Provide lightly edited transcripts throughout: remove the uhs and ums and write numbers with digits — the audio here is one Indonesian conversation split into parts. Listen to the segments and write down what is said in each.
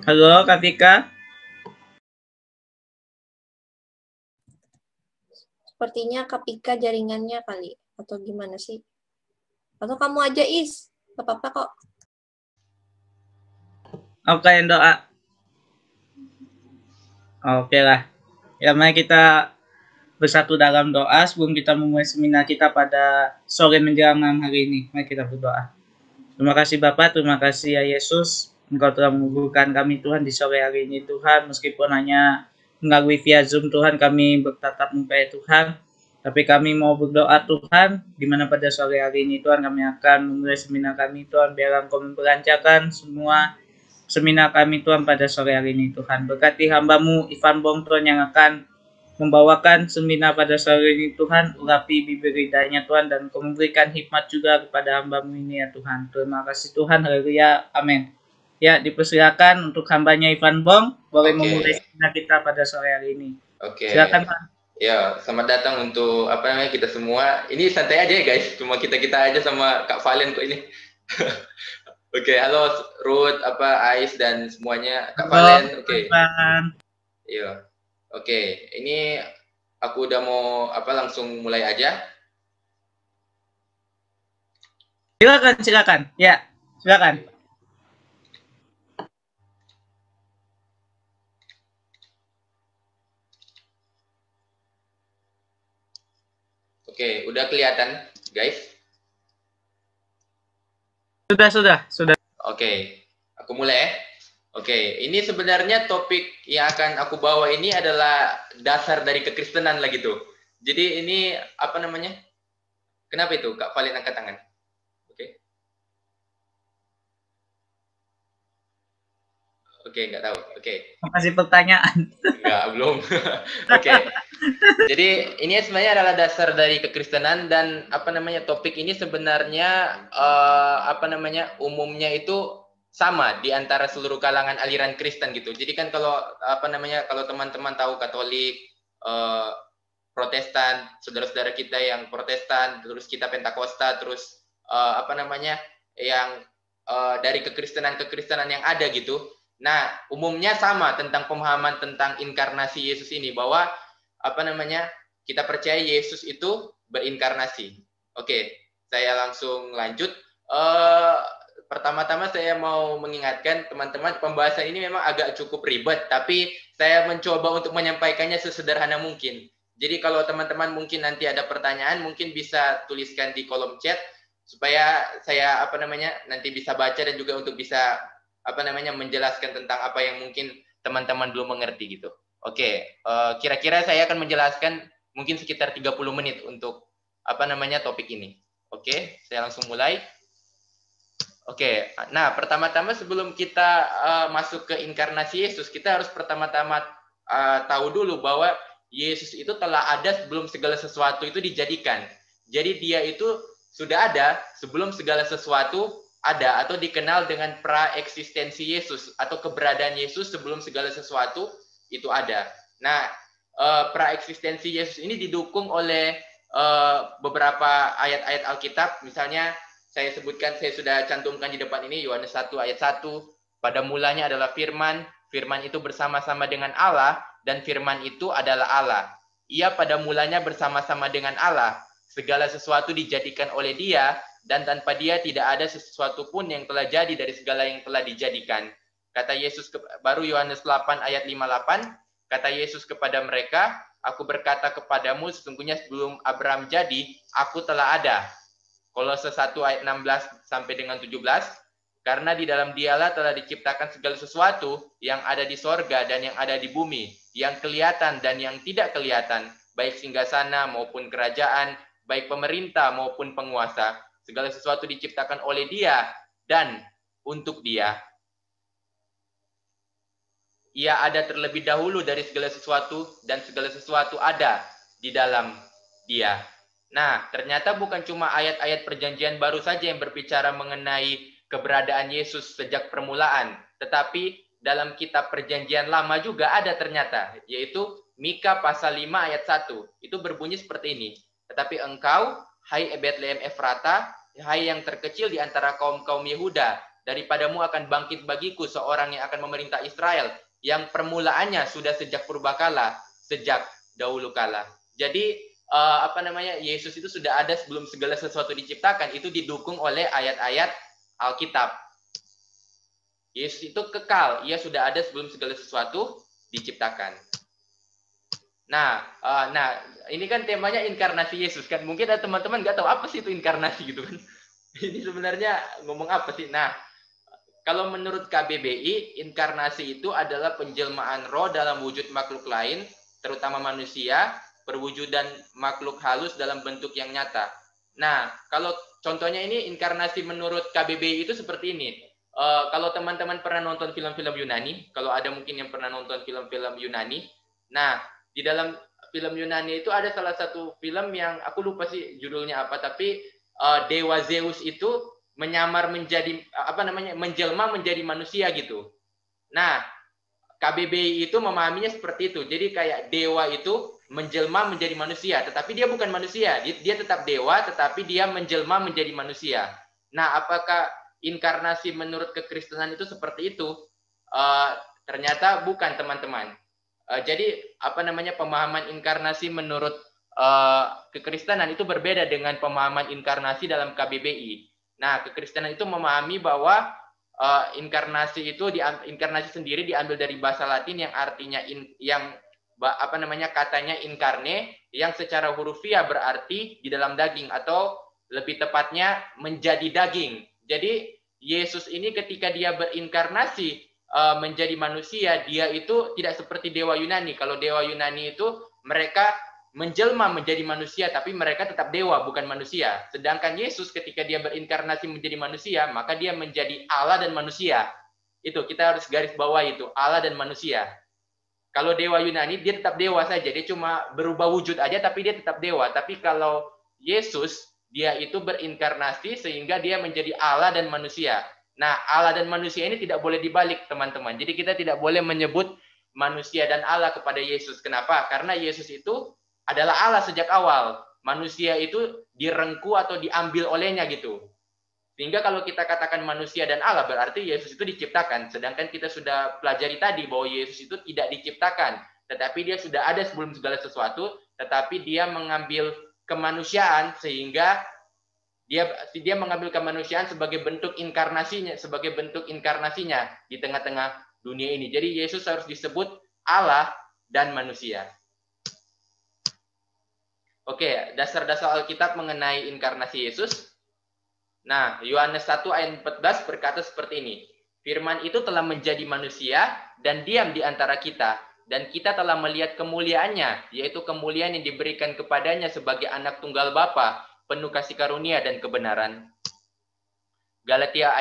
Halo, Kak Vika. Sepertinya Kak Pika jaringannya kali. Atau gimana sih? Atau kamu aja, Is. Gak apa-apa kok. Oke, yang doa. Oke lah. Ya, mari kita bersatu dalam doa sebelum kita memulai seminar kita pada sore menjelang malam hari ini. Mari kita berdoa. Terima kasih Bapak, terima kasih ya Yesus. Engkau telah menguburkan kami Tuhan di sore hari ini Tuhan. Meskipun hanya melalui via Zoom Tuhan kami bertatap muka ya Tuhan. Tapi kami mau berdoa Tuhan, di mana pada sore hari ini Tuhan kami akan memulai seminar kami Tuhan. Biar Engkau memperlancarkan semua seminar kami Tuhan pada sore hari ini Tuhan. Berkati hamba-Mu Ivan Bong Tuhan yang akan membawakan seminar pada sore ini Tuhan. Urapi bibir lidahnya Tuhan dan Kau memberikan hikmat juga kepada hamba-Mu ini ya Tuhan. Terima kasih Tuhan. Haleluya. Amin. Ya, dipersilakan untuk hambanya Ivan Bong boleh memulai seminar kita pada sore hari ini. Silakan Pak. Ya, selamat datang untuk apa namanya kita semua. Ini santai aja ya guys, cuma kita aja sama Kak Valen kok ini. Oke, halo Ruth, Ais dan semuanya, Kak Valen. Oke. Iya. Oke, ini aku udah mau langsung mulai aja. Silakan. Ya, silakan. Oke, udah kelihatan, guys? Sudah. Oke, aku mulai ya. Oke, ini sebenarnya topik yang akan aku bawa ini adalah dasar dari kekristenan lah gitu. Jadi ini apa namanya? Kenapa itu Kak Valen angkat tangan? Oke, nggak tahu. Oke. Makasih pertanyaan. Nggak, belum. Oke. Jadi ini sebenarnya adalah dasar dari kekristenan dan apa namanya topik ini sebenarnya umumnya itu sama di antara seluruh kalangan aliran Kristen gitu. Jadi kan kalau kalau teman-teman tahu Katolik, Protestan, saudara-saudara kita yang Protestan, terus kita Pentakosta, terus yang dari kekristenan yang ada gitu. Nah, umumnya sama tentang pemahaman tentang inkarnasi Yesus ini, bahwa kita percaya Yesus itu berinkarnasi. Oke, saya langsung lanjut. Pertama-tama saya mau mengingatkan teman-teman, pembahasan ini memang agak cukup ribet, tapi saya mencoba untuk menyampaikannya sesederhana mungkin. Jadi kalau teman-teman mungkin nanti ada pertanyaan, mungkin bisa tuliskan di kolom chat, supaya saya nanti bisa baca dan juga untuk bisa menjelaskan tentang apa yang mungkin teman-teman belum mengerti gitu. Oke, kira-kira saya akan menjelaskan mungkin sekitar 30 menit untuk topik ini. Oke, saya langsung mulai. Oke, nah pertama-tama sebelum kita masuk ke inkarnasi Yesus, kita harus pertama-tama tahu dulu bahwa Yesus itu telah ada sebelum segala sesuatu itu dijadikan. Jadi dia itu sudah ada sebelum segala sesuatu ada, atau dikenal dengan praeksistensi Yesus atau keberadaan Yesus sebelum segala sesuatu itu ada. Nah, praeksistensi Yesus ini didukung oleh beberapa ayat-ayat Alkitab. Misalnya saya sudah cantumkan di depan ini Yohanes 1 ayat 1. Pada mulanya adalah firman, firman itu bersama-sama dengan Allah dan firman itu adalah Allah. Ia pada mulanya bersama-sama dengan Allah. Segala sesuatu dijadikan oleh Dia, dan tanpa Dia tidak ada sesuatu pun yang telah jadi dari segala yang telah dijadikan. Kata Yesus, baru Yohanes 8 ayat 58, kata Yesus kepada mereka, aku berkata kepadamu sesungguhnya sebelum Abraham jadi, aku telah ada. Kolose 1 ayat 16 sampai dengan 17, karena di dalam Dialah telah diciptakan segala sesuatu yang ada di sorga dan yang ada di bumi, yang kelihatan dan yang tidak kelihatan, baik singgasana maupun kerajaan, baik pemerintah maupun penguasa. Segala sesuatu diciptakan oleh Dia dan untuk Dia. Ia ada terlebih dahulu dari segala sesuatu dan segala sesuatu ada di dalam Dia. Nah, ternyata bukan cuma ayat-ayat perjanjian baru saja yang berbicara mengenai keberadaan Yesus sejak permulaan, tetapi dalam kitab perjanjian lama juga ada ternyata, yaitu Mika pasal 5 ayat 1. Itu berbunyi seperti ini. Tetapi engkau, hai Betlehem Efrata, hai yang terkecil di antara kaum-kaum Yehuda, daripadamu akan bangkit bagiku seorang yang akan memerintah Israel, yang permulaannya sudah sejak purbakala, sejak dahulu kala. Jadi Yesus itu sudah ada sebelum segala sesuatu diciptakan. Itu didukung oleh ayat-ayat Alkitab. Yesus itu kekal, ia sudah ada sebelum segala sesuatu diciptakan. Nah, ini kan temanya inkarnasi Yesus kan. Mungkin ada teman-teman nggak tahu apa sih itu inkarnasi gitu kan. Ini sebenarnya ngomong apa sih? Nah, kalau menurut KBBI, inkarnasi itu adalah penjelmaan roh dalam wujud makhluk lain, terutama manusia, perwujudan makhluk halus dalam bentuk yang nyata. Nah, kalau contohnya ini inkarnasi menurut KBBI itu seperti ini. Kalau teman-teman pernah nonton film-film Yunani, kalau ada mungkin yang pernah nonton film-film Yunani, nah di dalam film Yunani itu ada salah satu film yang aku lupa sih judulnya apa, tapi dewa Zeus itu menyamar menjadi menjelma menjadi manusia gitu. Nah, KBBI itu memahaminya seperti itu. Jadi kayak dewa itu menjelma menjadi manusia, tetapi dia bukan manusia. Dia tetap dewa, tetapi dia menjelma menjadi manusia. Nah, apakah inkarnasi menurut kekristenan itu seperti itu? Ternyata bukan, teman-teman. Jadi pemahaman inkarnasi menurut kekristenan itu berbeda dengan pemahaman inkarnasi dalam KBBI. Nah, kekristenan itu memahami bahwa inkarnasi sendiri diambil dari bahasa Latin yang artinya katanya inkarne, yang secara hurufiah berarti di dalam daging, atau lebih tepatnya menjadi daging. Jadi Yesus ini ketika dia berinkarnasi menjadi manusia, dia itu tidak seperti dewa Yunani. Kalau dewa Yunani itu mereka menjelma menjadi manusia, tapi mereka tetap dewa, bukan manusia. Sedangkan Yesus ketika dia berinkarnasi menjadi manusia, maka dia menjadi Allah dan manusia. Itu kita harus garis bawah itu, Allah dan manusia. Kalau dewa Yunani dia tetap dewa saja, dia cuma berubah wujud aja tapi dia tetap dewa. Tapi kalau Yesus, dia itu berinkarnasi sehingga dia menjadi Allah dan manusia. Nah, Allah dan manusia ini tidak boleh dibalik, teman-teman. Jadi kita tidak boleh menyebut manusia dan Allah kepada Yesus. Kenapa? Karena Yesus itu adalah Allah sejak awal. Manusia itu direngku atau diambil olehnya gitu. Sehingga kalau kita katakan manusia dan Allah, berarti Yesus itu diciptakan. Sedangkan kita sudah pelajari tadi bahwa Yesus itu tidak diciptakan. Tetapi dia sudah ada sebelum segala sesuatu. Tetapi dia mengambil kemanusiaan sehingga dia mengambil kemanusiaan sebagai bentuk inkarnasinya di tengah-tengah dunia ini. Jadi Yesus harus disebut Allah dan manusia. Oke, dasar-dasar Alkitab mengenai inkarnasi Yesus. Nah, Yohanes 1 ayat 14 berkata seperti ini. Firman itu telah menjadi manusia dan diam di antara kita. Dan kita telah melihat kemuliaannya, yaitu kemuliaan yang diberikan kepadanya sebagai anak tunggal Bapa, penuh kasih karunia dan kebenaran. Galatia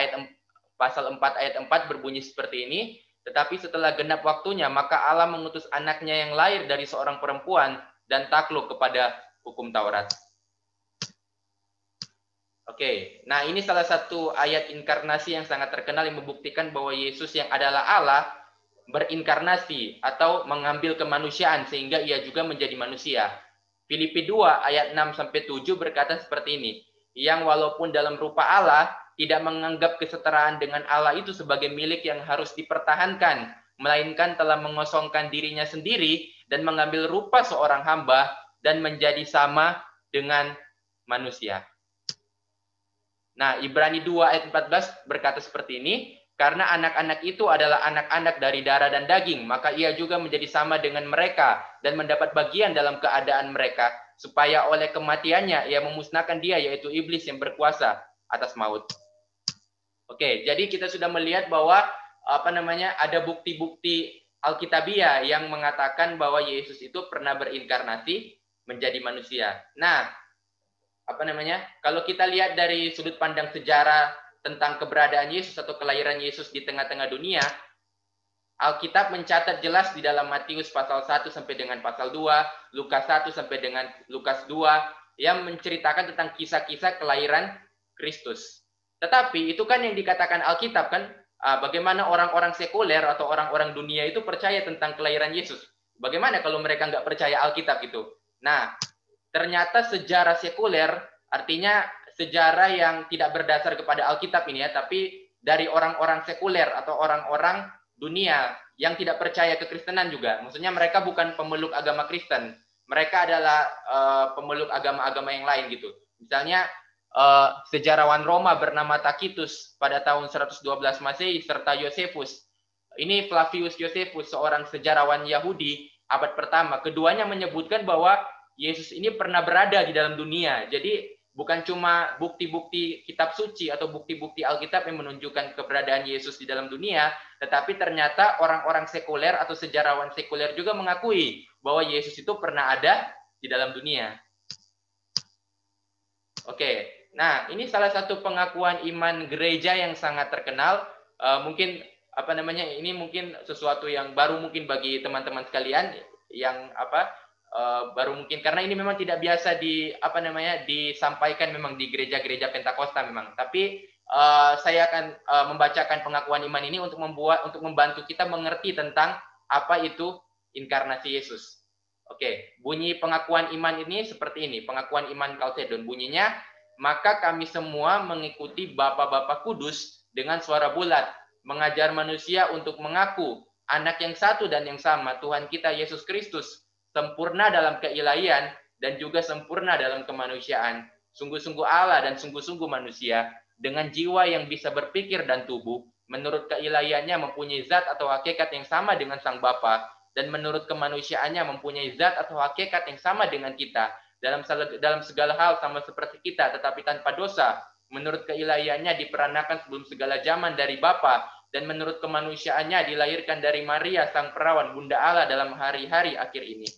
pasal 4 ayat 4 berbunyi seperti ini. Tetapi setelah genap waktunya, maka Allah mengutus anaknya yang lahir dari seorang perempuan dan takluk kepada hukum Taurat. Oke, nah ini salah satu ayat inkarnasi yang sangat terkenal yang membuktikan bahwa Yesus yang adalah Allah berinkarnasi atau mengambil kemanusiaan sehingga ia juga menjadi manusia. Filipi 2 ayat 6-7 berkata seperti ini. Yang walaupun dalam rupa Allah tidak menganggap kesetaraan dengan Allah itu sebagai milik yang harus dipertahankan, melainkan telah mengosongkan dirinya sendiri dan mengambil rupa seorang hamba dan menjadi sama dengan manusia. Nah, Ibrani 2 ayat 14 berkata seperti ini. Karena anak-anak itu adalah anak-anak dari darah dan daging, maka ia juga menjadi sama dengan mereka dan mendapat bagian dalam keadaan mereka, supaya oleh kematiannya ia memusnahkan dia, yaitu iblis yang berkuasa atas maut. Oke, jadi kita sudah melihat bahwa ada bukti-bukti Alkitabiah yang mengatakan bahwa Yesus itu pernah berinkarnasi menjadi manusia. Nah, kalau kita lihat dari sudut pandang sejarah tentang keberadaan Yesus atau kelahiran Yesus di tengah-tengah dunia, Alkitab mencatat jelas di dalam Matius pasal 1 sampai dengan pasal 2, Lukas 1 sampai dengan Lukas 2, yang menceritakan tentang kisah-kisah kelahiran Kristus. Tetapi itu kan yang dikatakan Alkitab kan, bagaimana orang-orang sekuler atau orang-orang dunia itu percaya tentang kelahiran Yesus. Bagaimana kalau mereka nggak percaya Alkitab itu? Nah, ternyata sejarah sekuler, artinya sejarah yang tidak berdasar kepada Alkitab ini ya, tapi dari orang-orang sekuler atau orang-orang dunia yang tidak percaya kekristenan juga. Maksudnya mereka bukan pemeluk agama Kristen. Mereka adalah pemeluk agama-agama yang lain gitu. Misalnya sejarawan Roma bernama Tacitus pada tahun 112 Masehi serta Josephus. Ini Flavius Josephus, seorang sejarawan Yahudi abad pertama. Keduanya menyebutkan bahwa Yesus ini pernah berada di dalam dunia. Jadi bukan cuma bukti-bukti kitab suci atau bukti-bukti Alkitab yang menunjukkan keberadaan Yesus di dalam dunia, tetapi ternyata orang-orang sekuler atau sejarawan sekuler juga mengakui bahwa Yesus itu pernah ada di dalam dunia. Oke, nah ini salah satu pengakuan iman gereja yang sangat terkenal. Mungkin ini mungkin sesuatu yang baru mungkin bagi teman-teman sekalian yang baru mungkin karena ini memang tidak biasa disampaikan memang di gereja-gereja Pentakosta memang. Tapi saya akan membacakan pengakuan iman ini untuk membantu kita mengerti tentang apa itu inkarnasi Yesus. Oke, bunyi pengakuan iman ini seperti ini, pengakuan iman Chalcedon. Bunyinya, maka kami semua mengikuti Bapa-Bapa Kudus dengan suara bulat, mengajar manusia untuk mengaku anak yang satu dan yang sama, Tuhan kita Yesus Kristus, sempurna dalam keilahian dan juga sempurna dalam kemanusiaan, sungguh-sungguh Allah dan sungguh-sungguh manusia, dengan jiwa yang bisa berpikir dan tubuh, menurut keilahiannya mempunyai zat atau hakikat yang sama dengan Sang Bapa, dan menurut kemanusiaannya mempunyai zat atau hakikat yang sama dengan kita, dalam segala hal sama seperti kita, tetapi tanpa dosa. Menurut keilahiannya diperanakan sebelum segala zaman dari Bapa, dan menurut kemanusiaannya dilahirkan dari Maria, Sang Perawan, Bunda Allah dalam hari-hari akhir ini.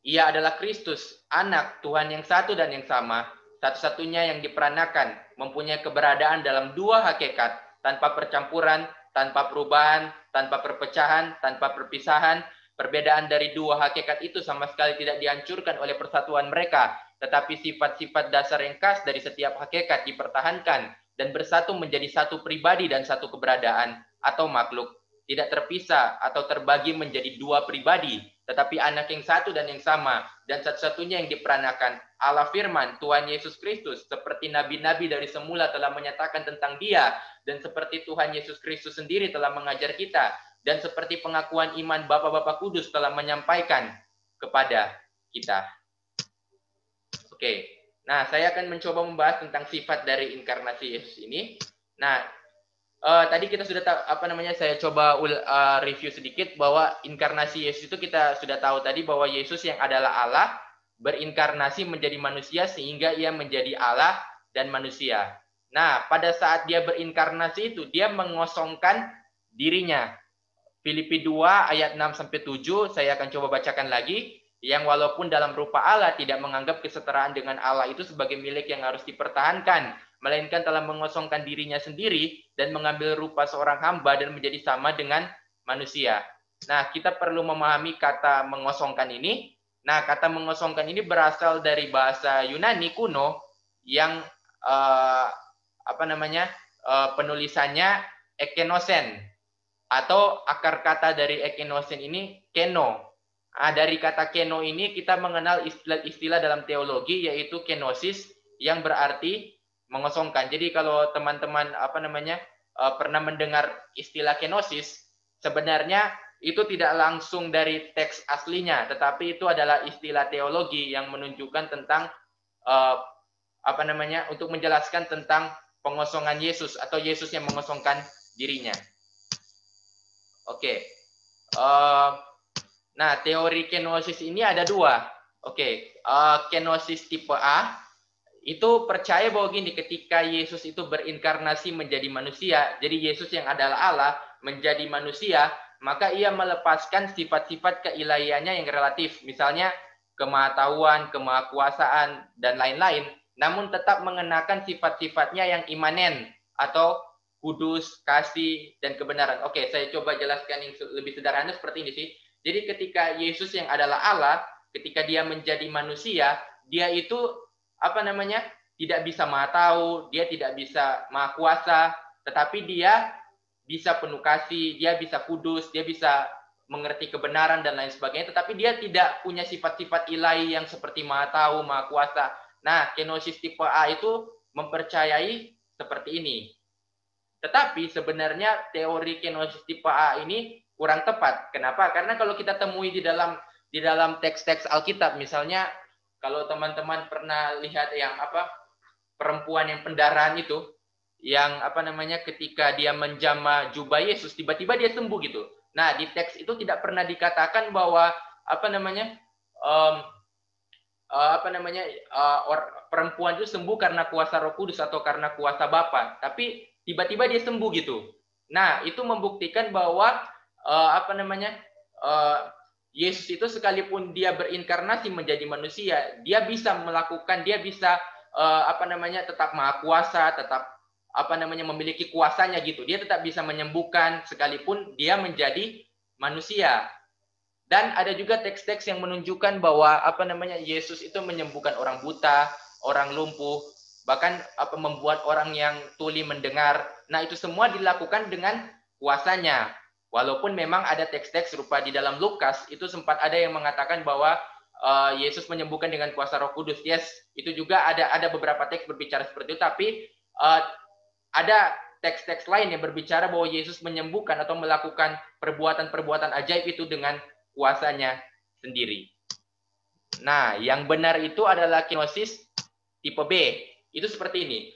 Ia adalah Kristus, anak Tuhan yang satu dan yang sama, satu-satunya yang diperanakan, mempunyai keberadaan dalam dua hakikat, tanpa percampuran, tanpa perubahan, tanpa perpecahan, tanpa perpisahan. Perbedaan dari dua hakikat itu sama sekali tidak dihancurkan oleh persatuan mereka, tetapi sifat-sifat dasar yang khas dari setiap hakikat dipertahankan dan bersatu menjadi satu pribadi dan satu keberadaan atau makhluk, tidak terpisah atau terbagi menjadi dua pribadi, tetapi anak yang satu dan yang sama, dan satu-satunya yang diperanakan, Allah Firman, Tuhan Yesus Kristus, seperti nabi-nabi dari semula telah menyatakan tentang Dia, dan seperti Tuhan Yesus Kristus sendiri telah mengajar kita, dan seperti pengakuan iman Bapa-Bapa Kudus telah menyampaikan kepada kita. Oke, nah saya akan mencoba membahas tentang sifat dari inkarnasi Yesus ini. Nah, tadi kita sudah tahu, saya coba review sedikit bahwa inkarnasi Yesus itu kita sudah tahu tadi bahwa Yesus yang adalah Allah berinkarnasi menjadi manusia sehingga ia menjadi Allah dan manusia. Nah, pada saat dia berinkarnasi itu dia mengosongkan dirinya. Filipi 2 ayat 6-7 saya akan coba bacakan lagi, yang walaupun dalam rupa Allah tidak menganggap kesetaraan dengan Allah itu sebagai milik yang harus dipertahankan, melainkan telah mengosongkan dirinya sendiri dan mengambil rupa seorang hamba dan menjadi sama dengan manusia. Nah, kita perlu memahami kata mengosongkan ini. Nah, kata mengosongkan ini berasal dari bahasa Yunani kuno yang penulisannya ekenosen, atau akar kata dari ekenosen ini keno. Dari kata keno ini kita mengenal istilah dalam teologi yaitu kenosis yang berarti mengosongkan. Jadi kalau teman-teman pernah mendengar istilah kenosis, sebenarnya itu tidak langsung dari teks aslinya, tetapi itu adalah istilah teologi yang menunjukkan tentang untuk menjelaskan tentang pengosongan Yesus atau Yesus yang mengosongkan dirinya. Oke. Nah, teori kenosis ini ada dua. Oke. Kenosis tipe A itu percaya bahwa gini, ketika Yesus itu berinkarnasi menjadi manusia, jadi Yesus yang adalah Allah menjadi manusia, maka ia melepaskan sifat-sifat keilahiannya yang relatif, misalnya kemahatauan, kemahakuasaan, dan lain-lain, namun tetap mengenakan sifat-sifatnya yang imanen atau kudus, kasih, dan kebenaran. Oke, saya coba jelaskan yang lebih sederhana seperti ini sih. Jadi ketika Yesus yang adalah Allah, ketika dia menjadi manusia, dia itu tidak bisa maha tahu, dia tidak bisa maha kuasa, tetapi dia bisa penuh kasih, dia bisa kudus, dia bisa mengerti kebenaran dan lain sebagainya, tetapi dia tidak punya sifat-sifat ilahi yang seperti maha tahu, maha kuasa. Nah, kenosis tipe A itu mempercayai seperti ini. Tetapi sebenarnya teori kenosis tipe A ini kurang tepat. Kenapa? Karena kalau kita temui di dalam teks-teks Alkitab, misalnya kalau teman-teman pernah lihat yang perempuan yang pendarahan itu, yang ketika dia menjamah jubah Yesus, tiba-tiba dia sembuh gitu. Nah, di teks itu tidak pernah dikatakan bahwa perempuan itu sembuh karena kuasa Roh Kudus atau karena kuasa Bapa, tapi tiba-tiba dia sembuh gitu. Nah, itu membuktikan bahwa Yesus itu sekalipun dia berinkarnasi menjadi manusia, dia bisa tetap maha kuasa, tetap memiliki kuasanya gitu. Dia tetap bisa menyembuhkan sekalipun dia menjadi manusia. Dan ada juga teks-teks yang menunjukkan bahwa Yesus itu menyembuhkan orang buta, orang lumpuh, bahkan membuat orang yang tuli mendengar. Nah, itu semua dilakukan dengan kuasanya. Walaupun memang ada teks-teks serupa di dalam Lukas, itu sempat ada yang mengatakan bahwa Yesus menyembuhkan dengan kuasa Roh Kudus. Yes, itu juga ada beberapa teks berbicara seperti itu, tapi ada teks-teks lain yang berbicara bahwa Yesus menyembuhkan atau melakukan perbuatan-perbuatan ajaib itu dengan kuasanya sendiri. Nah, yang benar itu adalah kenosis tipe B. Itu seperti ini.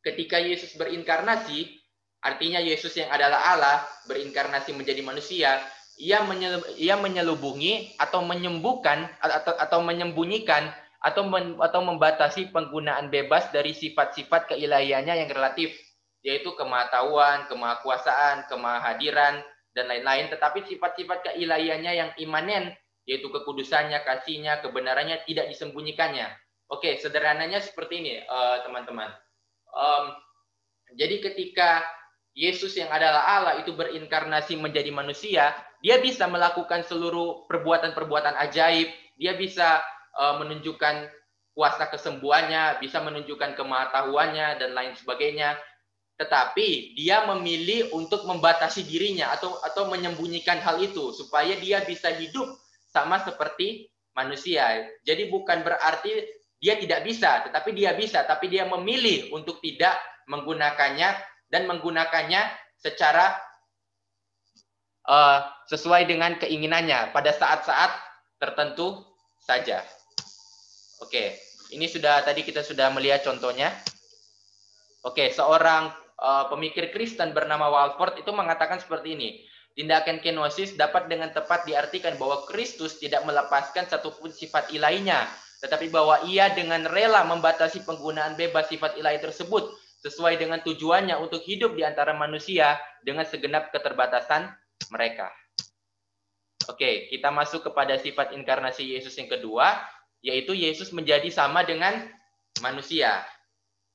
Ketika Yesus berinkarnasi, artinya Yesus yang adalah Allah berinkarnasi menjadi manusia, ia menyelubungi atau menyembuhkan atau menyembunyikan atau membatasi penggunaan bebas dari sifat-sifat keilahiannya yang relatif, yaitu kemahatauan, kemahakuasaan, kemahadiran, dan lain-lain. Tetapi sifat-sifat keilahiannya yang imanen, yaitu kekudusannya, kasihnya, kebenarannya, tidak disembunyikannya. Oke, sederhananya seperti ini, teman-teman. Jadi ketika Yesus yang adalah Allah itu berinkarnasi menjadi manusia, dia bisa melakukan seluruh perbuatan-perbuatan ajaib, dia bisa menunjukkan kuasa kesembuhannya, bisa menunjukkan kemahatauannya, dan lain sebagainya. Tetapi dia memilih untuk membatasi dirinya atau menyembunyikan hal itu supaya dia bisa hidup sama seperti manusia. Jadi bukan berarti dia tidak bisa, tetapi dia bisa, tapi dia memilih untuk tidak menggunakannya dan menggunakannya secara sesuai dengan keinginannya pada saat-saat tertentu saja. Oke, ini tadi kita sudah melihat contohnya. Oke, seorang pemikir Kristen bernama Walford itu mengatakan seperti ini. Tindakan kenosis dapat dengan tepat diartikan bahwa Kristus tidak melepaskan satupun sifat ilahinya, tetapi bahwa ia dengan rela membatasi penggunaan bebas sifat ilahi tersebut sesuai dengan tujuannya untuk hidup di antara manusia dengan segenap keterbatasan mereka. Oke, kita masuk kepada sifat inkarnasi Yesus yang kedua, yaitu Yesus menjadi sama dengan manusia.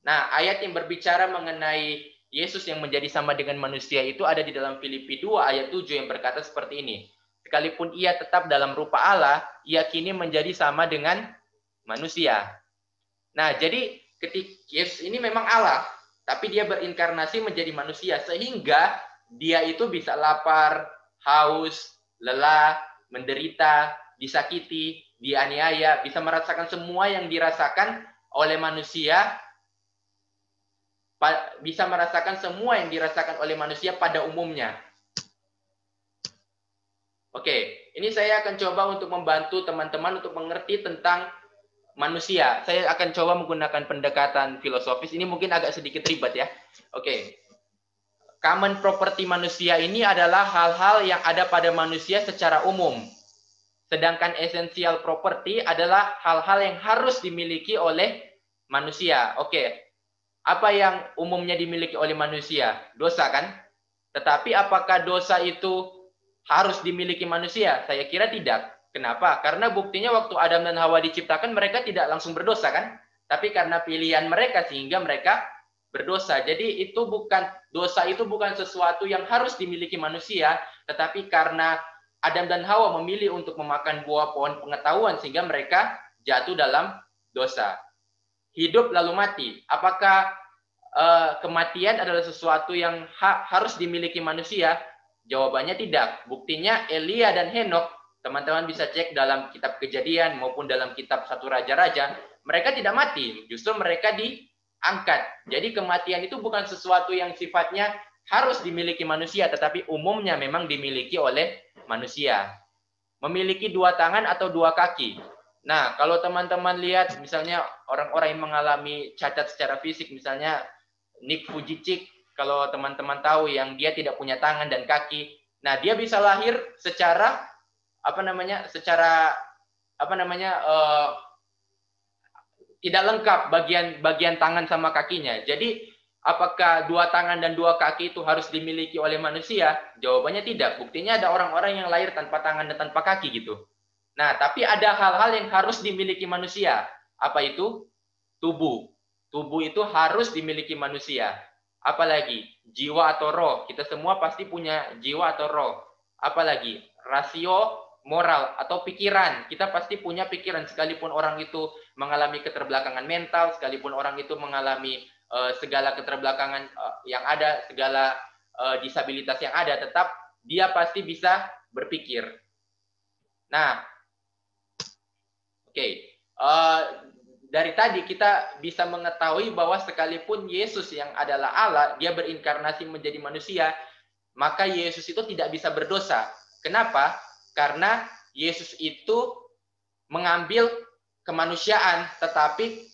Nah, ayat yang berbicara mengenai Yesus yang menjadi sama dengan manusia itu ada di dalam Filipi 2 ayat 7 yang berkata seperti ini. Sekalipun ia tetap dalam rupa Allah, ia kini menjadi sama dengan manusia. Nah, jadi ketika Yesus ini memang Allah, tapi dia berinkarnasi menjadi manusia sehingga dia itu bisa lapar, haus, lelah, menderita, disakiti, dianiaya, bisa merasakan semua yang dirasakan oleh manusia, bisa merasakan semua yang dirasakan oleh manusia pada umumnya. Oke, ini saya akan coba untuk membantu teman-teman untuk mengerti tentang manusia. Saya akan coba menggunakan pendekatan filosofis. Ini mungkin agak sedikit ribet ya. Oke. Common property manusia ini adalah hal-hal yang ada pada manusia secara umum. Sedangkan essential property adalah hal-hal yang harus dimiliki oleh manusia. Oke. Apa yang umumnya dimiliki oleh manusia? Dosa kan? Tetapi apakah dosa itu harus dimiliki manusia? Saya kira tidak. Kenapa? Karena buktinya waktu Adam dan Hawa diciptakan mereka tidak langsung berdosa kan? Tapi karena pilihan mereka sehingga mereka berdosa. Jadi dosa itu bukan sesuatu yang harus dimiliki manusia, tetapi karena Adam dan Hawa memilih untuk memakan buah pohon pengetahuan sehingga mereka jatuh dalam dosa. Hidup lalu mati. Apakah kematian adalah sesuatu yang harus dimiliki manusia? Jawabannya tidak. Buktinya Elia dan Henokh, teman-teman bisa cek dalam kitab Kejadian maupun dalam kitab 1 Raja-Raja, mereka tidak mati. Justru mereka angkat. Jadi kematian itu bukan sesuatu yang sifatnya harus dimiliki manusia, tetapi umumnya memang dimiliki oleh manusia. Memiliki 2 tangan atau 2 kaki. Nah, kalau teman-teman lihat misalnya orang-orang yang mengalami cacat secara fisik, misalnya Nick Vujicic, kalau teman-teman tahu yang dia tidak punya tangan dan kaki. Nah, dia bisa lahir secara tidak lengkap bagian tangan sama kakinya. Jadi apakah 2 tangan dan 2 kaki itu harus dimiliki oleh manusia? Jawabannya tidak. Buktinya ada orang-orang yang lahir tanpa tangan dan tanpa kaki gitu. Nah, tapi ada hal-hal yang harus dimiliki manusia. Apa itu? Tubuh. Tubuh itu harus dimiliki manusia. Apalagi? Jiwa atau roh. Kita semua pasti punya jiwa atau roh. Apalagi? Rasio moral atau pikiran. Kita pasti punya pikiran, sekalipun orang itu mengalami keterbelakangan mental, sekalipun orang itu mengalami segala keterbelakangan yang ada, segala disabilitas yang ada, tetap dia pasti bisa berpikir. Nah, oke. Dari tadi kita bisa mengetahui bahwa sekalipun Yesus yang adalah Allah, dia berinkarnasi menjadi manusia, maka Yesus itu tidak bisa berdosa. Kenapa? Karena Yesus itu mengambil kemanusiaan, tetapi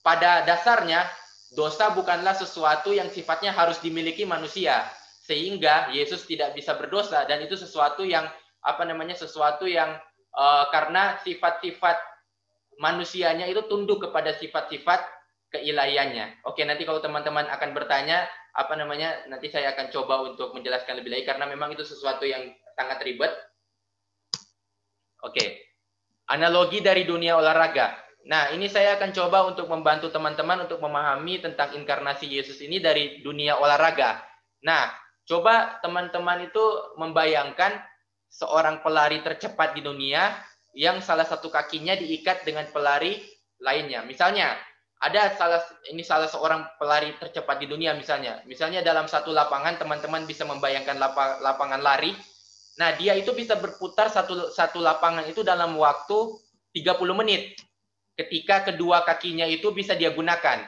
pada dasarnya dosa bukanlah sesuatu yang sifatnya harus dimiliki manusia, sehingga Yesus tidak bisa berdosa, dan itu sesuatu yang karena sifat-sifat manusianya itu tunduk kepada sifat-sifat keilahiannya. Oke, nanti kalau teman-teman akan bertanya, nanti saya akan coba untuk menjelaskan lebih lagi, karena memang itu sesuatu yang sangat ribet. Oke, analogi dari dunia olahraga. Nah, ini saya akan coba untuk membantu teman-teman untuk memahami tentang inkarnasi Yesus ini dari dunia olahraga. Nah, coba teman-teman itu membayangkan seorang pelari tercepat di dunia yang salah satu kakinya diikat dengan pelari lainnya. Misalnya, salah seorang pelari tercepat di dunia misalnya. Misalnya dalam satu lapangan, teman-teman bisa membayangkan lapangan lari. Nah, dia itu bisa berputar satu lapangan itu dalam waktu 30 menit. Ketika kedua kakinya itu bisa dia gunakan.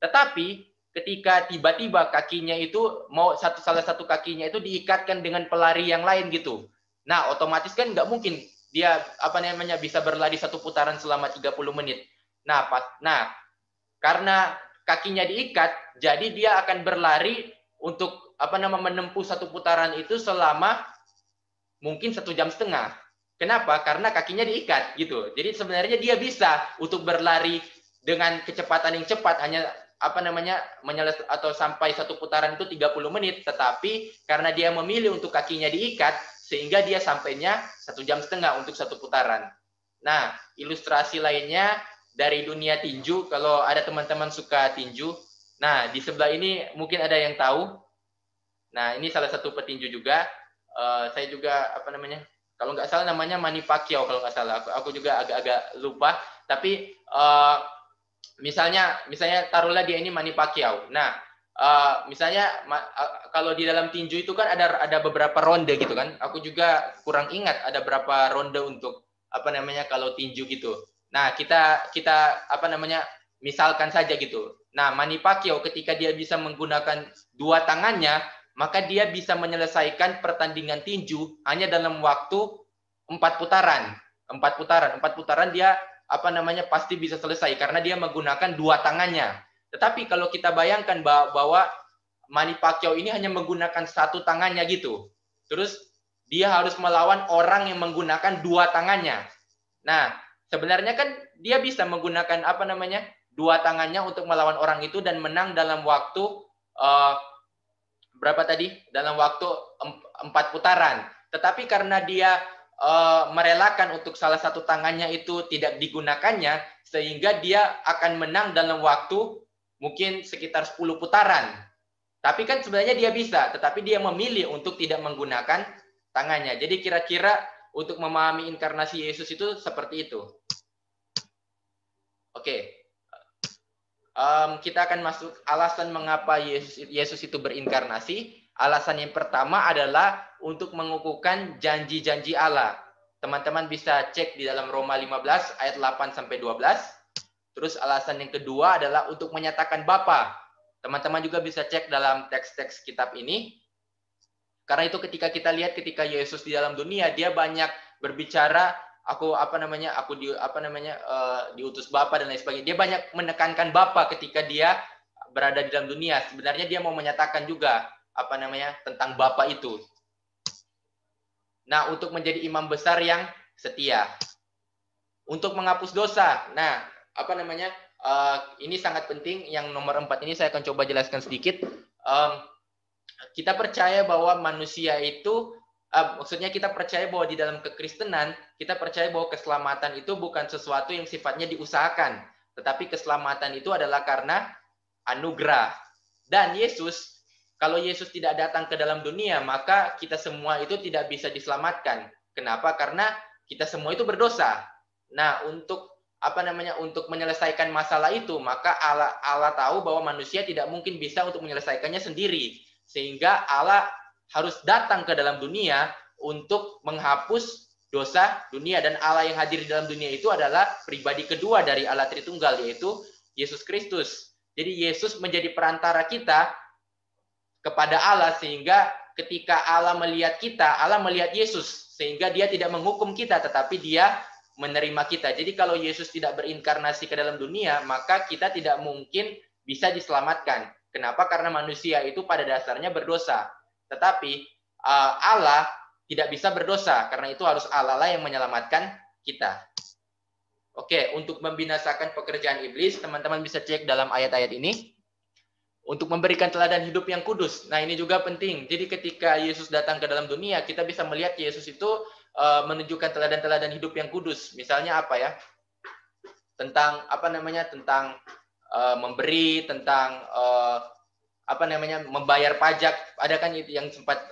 Tetapi ketika tiba-tiba kakinya itu salah satu kakinya itu diikatkan dengan pelari yang lain gitu. Nah, otomatis kan nggak mungkin dia bisa berlari satu putaran selama 30 menit. Nah, karena kakinya diikat, jadi dia akan berlari untuk menempuh satu putaran itu selama mungkin 1,5 jam. Kenapa? Karena kakinya diikat gitu. Jadi sebenarnya dia bisa untuk berlari dengan kecepatan yang cepat, hanya atau sampai satu putaran itu 30 menit, tetapi karena dia memilih untuk kakinya diikat, sehingga dia sampainya 1,5 jam untuk satu putaran. Nah, ilustrasi lainnya dari dunia tinju, kalau ada teman-teman suka tinju, nah di sebelah ini mungkin ada yang tahu. Nah, ini salah satu petinju juga. Saya juga kalau nggak salah namanya Manny Pacquiao, kalau nggak salah. Aku juga agak-agak lupa. Tapi misalnya taruhlah dia ini Manny Pacquiao. Nah, kalau di dalam tinju itu kan ada beberapa ronde gitu kan. Aku juga kurang ingat ada berapa ronde untuk kalau tinju gitu. Nah, kita misalkan saja gitu. Nah, Manny Pacquiao ketika dia bisa menggunakan 2 tangannya, maka dia bisa menyelesaikan pertandingan tinju hanya dalam waktu 4 putaran. 4 putaran dia pasti bisa selesai karena dia menggunakan 2 tangannya. Tetapi kalau kita bayangkan bahwa Manny Pacquiao ini hanya menggunakan 1 tangannya gitu. Terus dia harus melawan orang yang menggunakan 2 tangannya. Nah, sebenarnya kan dia bisa menggunakan 2 tangannya untuk melawan orang itu dan menang dalam waktu berapa tadi? Dalam waktu 4 putaran. Tetapi karena dia merelakan untuk salah satu tangannya itu tidak digunakannya, sehingga dia akan menang dalam waktu mungkin sekitar 10 putaran. Tapi kan sebenarnya dia bisa, tetapi dia memilih untuk tidak menggunakan tangannya. Jadi kira-kira untuk memahami inkarnasi Yesus itu seperti itu. Oke. Kita akan masuk alasan mengapa Yesus itu berinkarnasi. Alasan yang pertama adalah untuk mengukuhkan janji-janji Allah. Teman-teman bisa cek di dalam Roma 15 ayat 8 sampai 12. Terus alasan yang kedua adalah untuk menyatakan Bapa. Teman-teman juga bisa cek dalam teks-teks kitab ini. Karena itu ketika kita lihat ketika Yesus di dalam dunia, dia banyak berbicara, diutus Bapa dan lain sebagainya. Dia banyak menekankan Bapa ketika dia berada di dalam dunia. Sebenarnya dia mau menyatakan juga tentang Bapa itu. Nah, untuk menjadi imam besar yang setia. Untuk menghapus dosa. Nah, ini sangat penting. Yang nomor 4 ini saya akan coba jelaskan sedikit. Kita percaya bahwa manusia itu, maksudnya kita percaya bahwa di dalam kekristenan, kita percaya bahwa keselamatan itu bukan sesuatu yang sifatnya diusahakan. Tetapi keselamatan itu adalah karena anugerah. Dan Yesus, kalau Yesus tidak datang ke dalam dunia, maka kita semua itu tidak bisa diselamatkan. Kenapa? Karena kita semua itu berdosa. Nah, untuk menyelesaikan masalah itu, maka Allah tahu bahwa manusia tidak mungkin bisa untuk menyelesaikannya sendiri. Sehingga Allah harus datang ke dalam dunia untuk menghapus dosa dunia. Dan Allah yang hadir di dalam dunia itu adalah pribadi kedua dari Allah Tritunggal, yaitu Yesus Kristus. Jadi Yesus menjadi perantara kita kepada Allah, sehingga ketika Allah melihat kita, Allah melihat Yesus. Sehingga dia tidak menghukum kita, tetapi dia menerima kita. Jadi kalau Yesus tidak berinkarnasi ke dalam dunia, maka kita tidak mungkin bisa diselamatkan. Kenapa? Karena manusia itu pada dasarnya berdosa. Tetapi Allah tidak bisa berdosa. Karena itu harus Allah lah yang menyelamatkan kita. Oke, untuk membinasakan pekerjaan iblis, teman-teman bisa cek dalam ayat-ayat ini. Untuk memberikan teladan hidup yang kudus. Nah, ini juga penting. Jadi ketika Yesus datang ke dalam dunia, kita bisa melihat Yesus itu menunjukkan teladan-teladan hidup yang kudus. Misalnya apa ya? Tentang memberi, tentang membayar pajak. Ada kan yang sempat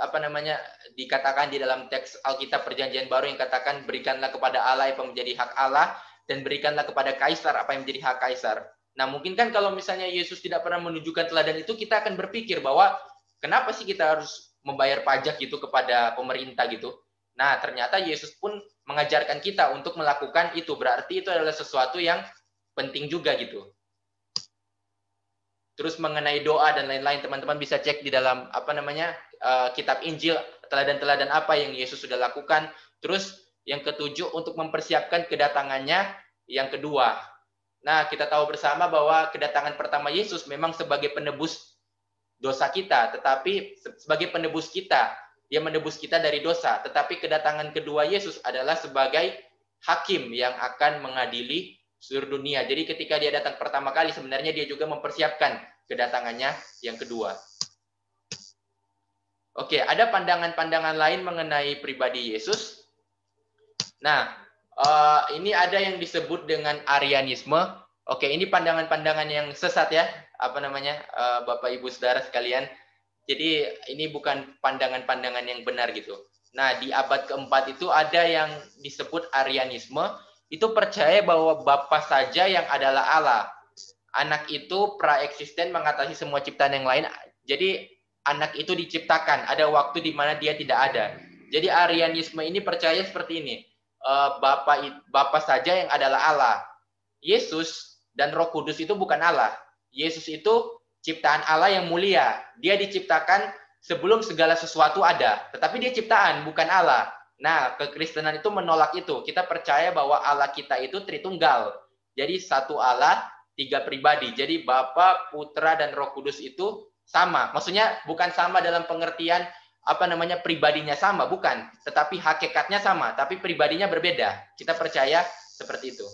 dikatakan di dalam teks Alkitab Perjanjian Baru yang katakan berikanlah kepada Allah apa yang menjadi hak Allah dan berikanlah kepada kaisar apa yang menjadi hak kaisar. Nah, mungkin kan kalau misalnya Yesus tidak pernah menunjukkan teladan itu, kita akan berpikir bahwa kenapa sih kita harus membayar pajak gitu kepada pemerintah gitu. Nah, ternyata Yesus pun mengajarkan kita untuk melakukan itu. Berarti itu adalah sesuatu yang penting juga gitu. Terus mengenai doa dan lain-lain, teman-teman bisa cek di dalam kitab Injil, teladan-teladan apa yang Yesus sudah lakukan. Terus yang ketujuh, untuk mempersiapkan kedatangannya yang kedua. Nah, kita tahu bersama bahwa kedatangan pertama Yesus memang sebagai penebus dosa kita, tetapi sebagai penebus kita, dia menebus kita dari dosa. Tetapi kedatangan kedua Yesus adalah sebagai hakim yang akan mengadili seluruh dunia. Jadi ketika dia datang pertama kali, sebenarnya dia juga mempersiapkan kedatangannya yang kedua. Oke, ada pandangan-pandangan lain mengenai pribadi Yesus. Nah, ini ada yang disebut dengan Arianisme. Oke, ini pandangan-pandangan yang sesat ya, Bapak Ibu Saudara sekalian. Jadi ini bukan pandangan-pandangan yang benar gitu. Nah, di abad keempat itu ada yang disebut Arianisme. Itu percaya bahwa Bapa saja yang adalah Allah. Anak itu praeksisten mengatasi semua ciptaan yang lain. Jadi anak itu diciptakan. Ada waktu di mana dia tidak ada. Jadi Arianisme ini percaya seperti ini. Bapa saja yang adalah Allah. Yesus dan Roh Kudus itu bukan Allah. Yesus itu ciptaan Allah yang mulia. Dia diciptakan sebelum segala sesuatu ada. Tetapi dia ciptaan, bukan Allah. Nah, kekristenan itu menolak itu. Kita percaya bahwa Allah kita itu Tritunggal. Jadi satu Allah, tiga pribadi. Jadi Bapa, Putra, dan Roh Kudus itu sama. Maksudnya bukan sama dalam pengertian pribadinya sama, bukan. Tetapi hakikatnya sama, tapi pribadinya berbeda. Kita percaya seperti itu.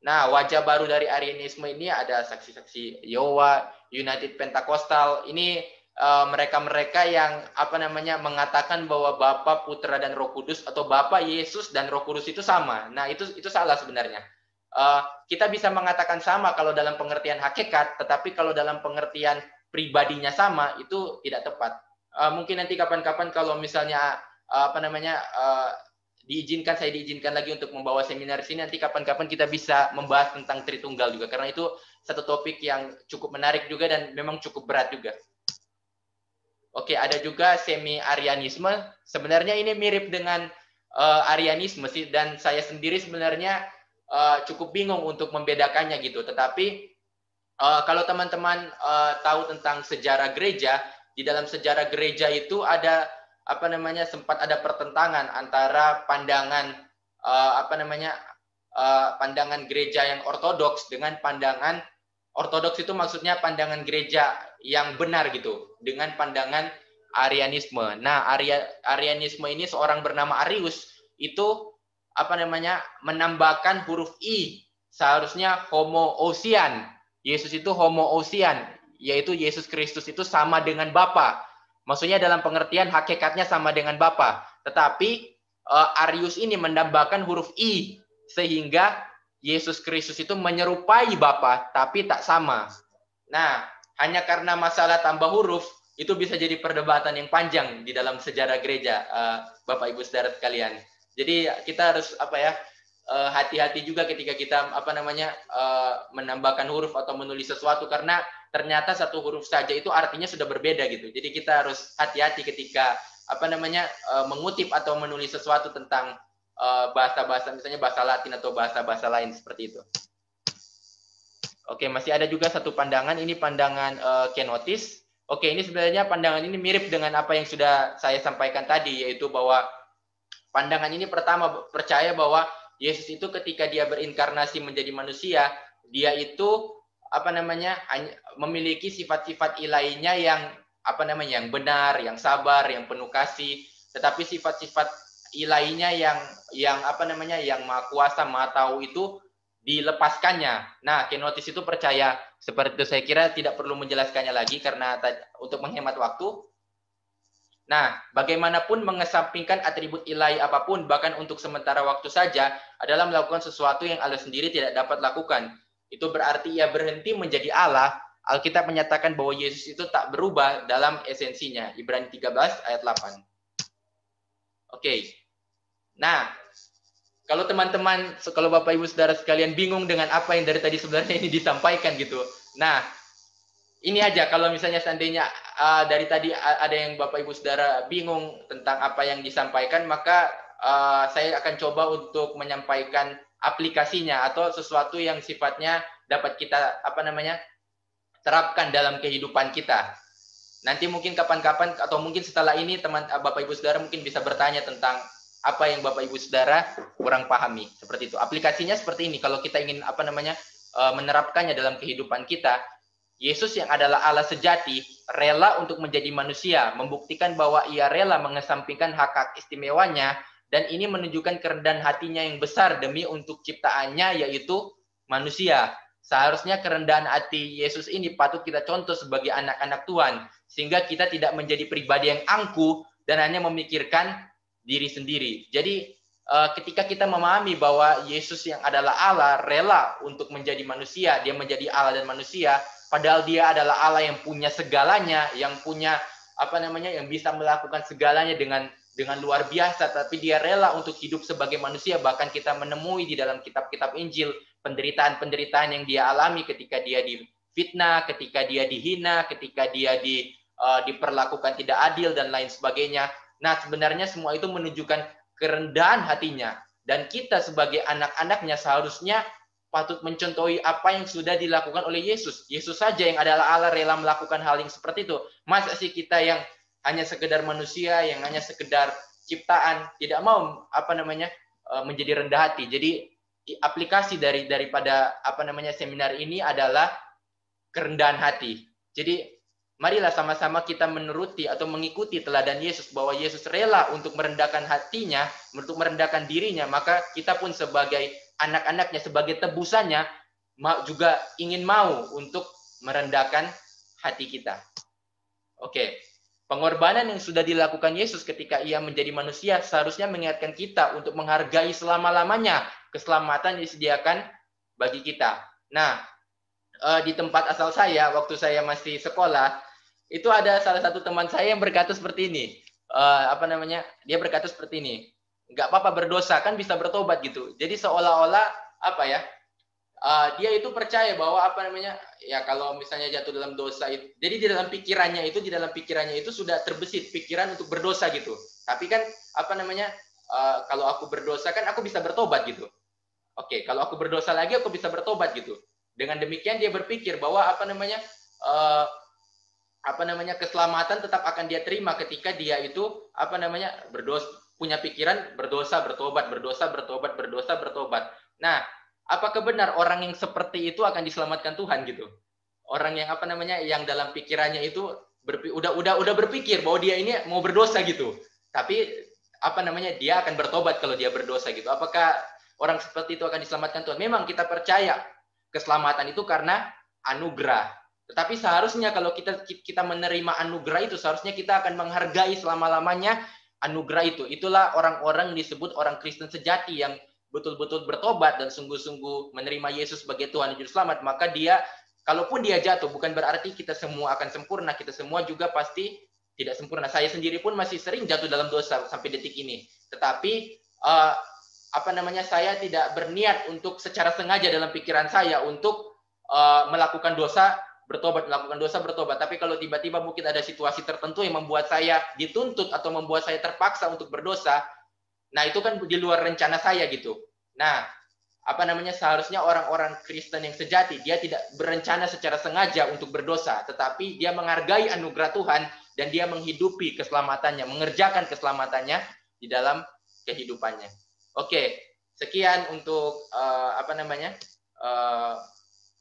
Nah, wajah baru dari Arianisme ini ada saksi-saksi Yehova, United Pentecostal. Ini mereka-mereka yang mengatakan bahwa Bapa, Putra, dan Roh Kudus atau Bapa, Yesus, dan Roh Kudus itu sama. Nah, itu salah sebenarnya. Kita bisa mengatakan sama kalau dalam pengertian hakikat, tetapi kalau dalam pengertian pribadinya sama, itu tidak tepat. Mungkin nanti kapan-kapan kalau misalnya saya diizinkan lagi untuk membawa seminar di sini, nanti kapan-kapan kita bisa membahas tentang Tritunggal juga, karena itu satu topik yang cukup menarik juga dan memang cukup berat juga. Oke, ada juga semi-Arianisme. Sebenarnya ini mirip dengan Arianisme sih, dan saya sendiri sebenarnya cukup bingung untuk membedakannya gitu. Tetapi kalau teman-teman tahu tentang sejarah gereja, di dalam sejarah gereja itu ada sempat ada pertentangan antara pandangan pandangan gereja yang ortodoks dengan pandangan ortodoks itu maksudnya pandangan gereja yang benar gitu dengan pandangan Arianisme. Nah, Arianisme ini seorang bernama Arius itu menambahkan huruf I, seharusnya homoousian. Yesus itu homoousian, yaitu Yesus Kristus itu sama dengan Bapa. Maksudnya dalam pengertian hakikatnya sama dengan Bapa. Tetapi Arius ini menambahkan huruf I sehingga Yesus Kristus itu menyerupai Bapa tapi tak sama. Nah, hanya karena masalah tambah huruf itu bisa jadi perdebatan yang panjang di dalam sejarah gereja, Bapak Ibu Saudara sekalian. Jadi kita harus hati-hati juga ketika kita menambahkan huruf atau menulis sesuatu, karena ternyata satu huruf saja itu artinya sudah berbeda gitu. Jadi kita harus hati-hati ketika mengutip atau menulis sesuatu tentang bahasa-bahasa, misalnya bahasa Latin atau bahasa-bahasa lain seperti itu. Oke, masih ada juga satu pandangan, ini pandangan kenotis. Oke, ini sebenarnya pandangan ini mirip dengan apa yang sudah saya sampaikan tadi, yaitu bahwa pandangan ini pertama percaya bahwa Yesus itu ketika dia berinkarnasi menjadi manusia, dia itu memiliki sifat-sifat ilahinya yang yang benar, yang sabar, yang penuh kasih. Tetapi sifat-sifat ilahinya yang maha kuasa, maha tahu itu dilepaskannya. Nah, kenotis itu percaya seperti itu. Saya kira tidak perlu menjelaskannya lagi karena untuk menghemat waktu. Nah, bagaimanapun mengesampingkan atribut ilahi apapun, bahkan untuk sementara waktu saja, adalah melakukan sesuatu yang Allah sendiri tidak dapat lakukan. Itu berarti ia berhenti menjadi Allah. Alkitab menyatakan bahwa Yesus itu tak berubah dalam esensinya. Ibrani 13 ayat 8. Oke. Nah, kalau teman-teman, kalau Bapak Ibu Saudara sekalian bingung dengan apa yang dari tadi sebenarnya ini disampaikan gitu. Nah, ini aja kalau misalnya seandainya dari tadi ada yang Bapak Ibu Saudara bingung tentang apa yang disampaikan, maka saya akan coba untuk menyampaikan aplikasinya atau sesuatu yang sifatnya dapat kita terapkan dalam kehidupan kita. Nanti mungkin kapan-kapan atau mungkin setelah ini Bapak Ibu Saudara mungkin bisa bertanya tentang apa yang Bapak Ibu Saudara kurang pahami, seperti itu. Aplikasinya seperti ini, kalau kita ingin menerapkannya dalam kehidupan kita. Yesus yang adalah Allah sejati rela untuk menjadi manusia, membuktikan bahwa ia rela mengesampingkan hak-hak istimewanya, dan ini menunjukkan kerendahan hatinya yang besar demi untuk ciptaannya, yaitu manusia. Seharusnya kerendahan hati Yesus ini patut kita contoh sebagai anak-anak Tuhan, sehingga kita tidak menjadi pribadi yang angkuh dan hanya memikirkan diri sendiri. Jadi ketika kita memahami bahwa Yesus yang adalah Allah rela untuk menjadi manusia, dia menjadi Allah dan manusia, padahal dia adalah Allah yang punya segalanya, yang punya yang bisa melakukan segalanya dengan luar biasa, tapi dia rela untuk hidup sebagai manusia. Bahkan kita menemui di dalam kitab-kitab Injil penderitaan-penderitaan yang dia alami ketika dia difitnah, ketika dia dihina, ketika dia diperlakukan tidak adil dan lain sebagainya. Nah, sebenarnya semua itu menunjukkan kerendahan hatinya, dan kita sebagai anak-anaknya seharusnya patut mencontohi apa yang sudah dilakukan oleh Yesus. Yesus saja yang adalah Allah rela melakukan hal yang seperti itu. Masa sih kita yang hanya sekedar manusia, yang hanya sekedar ciptaan, tidak mau menjadi rendah hati. Jadi aplikasi daripada seminar ini adalah kerendahan hati. Jadi marilah sama-sama kita menuruti atau mengikuti teladan Yesus, bahwa Yesus rela untuk merendahkan hatinya, untuk merendahkan dirinya, maka kita pun sebagai anak-anaknya, sebagai tebusannya, juga ingin mau untuk merendahkan hati kita. Oke. Pengorbanan yang sudah dilakukan Yesus ketika ia menjadi manusia seharusnya mengingatkan kita untuk menghargai selama-lamanya keselamatan yang disediakan bagi kita. Nah, di tempat asal saya, waktu saya masih sekolah, itu ada salah satu teman saya yang berkata seperti ini. Dia berkata seperti ini. Nggak apa-apa berdosa, kan bisa bertobat gitu. Jadi seolah-olah dia itu percaya bahwa kalau misalnya jatuh dalam dosa itu, jadi di dalam pikirannya itu sudah terbesit pikiran untuk berdosa gitu. Tapi kan kalau aku berdosa kan aku bisa bertobat gitu. Oke, kalau aku berdosa lagi aku bisa bertobat gitu. Dengan demikian dia berpikir bahwa keselamatan tetap akan dia terima ketika dia itu berdosa, punya pikiran berdosa bertobat, berdosa bertobat, berdosa bertobat. Nah, apakah benar orang yang seperti itu akan diselamatkan Tuhan gitu? Orang yang yang dalam pikirannya itu udah berpikir bahwa dia ini mau berdosa gitu. Tapi dia akan bertobat kalau dia berdosa gitu. Apakah orang seperti itu akan diselamatkan Tuhan? Memang kita percaya keselamatan itu karena anugerah. Tetapi seharusnya kalau kita menerima anugerah itu, seharusnya kita akan menghargai selama-lamanya anugerah itu. Itulah orang-orang disebut orang Kristen sejati yang betul-betul bertobat dan sungguh-sungguh menerima Yesus sebagai Tuhan dan Juru Selamat. Maka dia, kalaupun dia jatuh, bukan berarti kita semua akan sempurna. Kita semua juga pasti tidak sempurna. Saya sendiri pun masih sering jatuh dalam dosa sampai detik ini. Tetapi saya tidak berniat untuk secara sengaja dalam pikiran saya untuk melakukan dosa bertobat, melakukan dosa bertobat. Tapi kalau tiba-tiba mungkin ada situasi tertentu yang membuat saya dituntut atau membuat saya terpaksa untuk berdosa, nah itu kan di luar rencana saya gitu. Nah, seharusnya orang-orang Kristen yang sejati, dia tidak berencana secara sengaja untuk berdosa, tetapi dia menghargai anugerah Tuhan dan dia menghidupi keselamatannya, mengerjakan keselamatannya di dalam kehidupannya. Oke, sekian untuk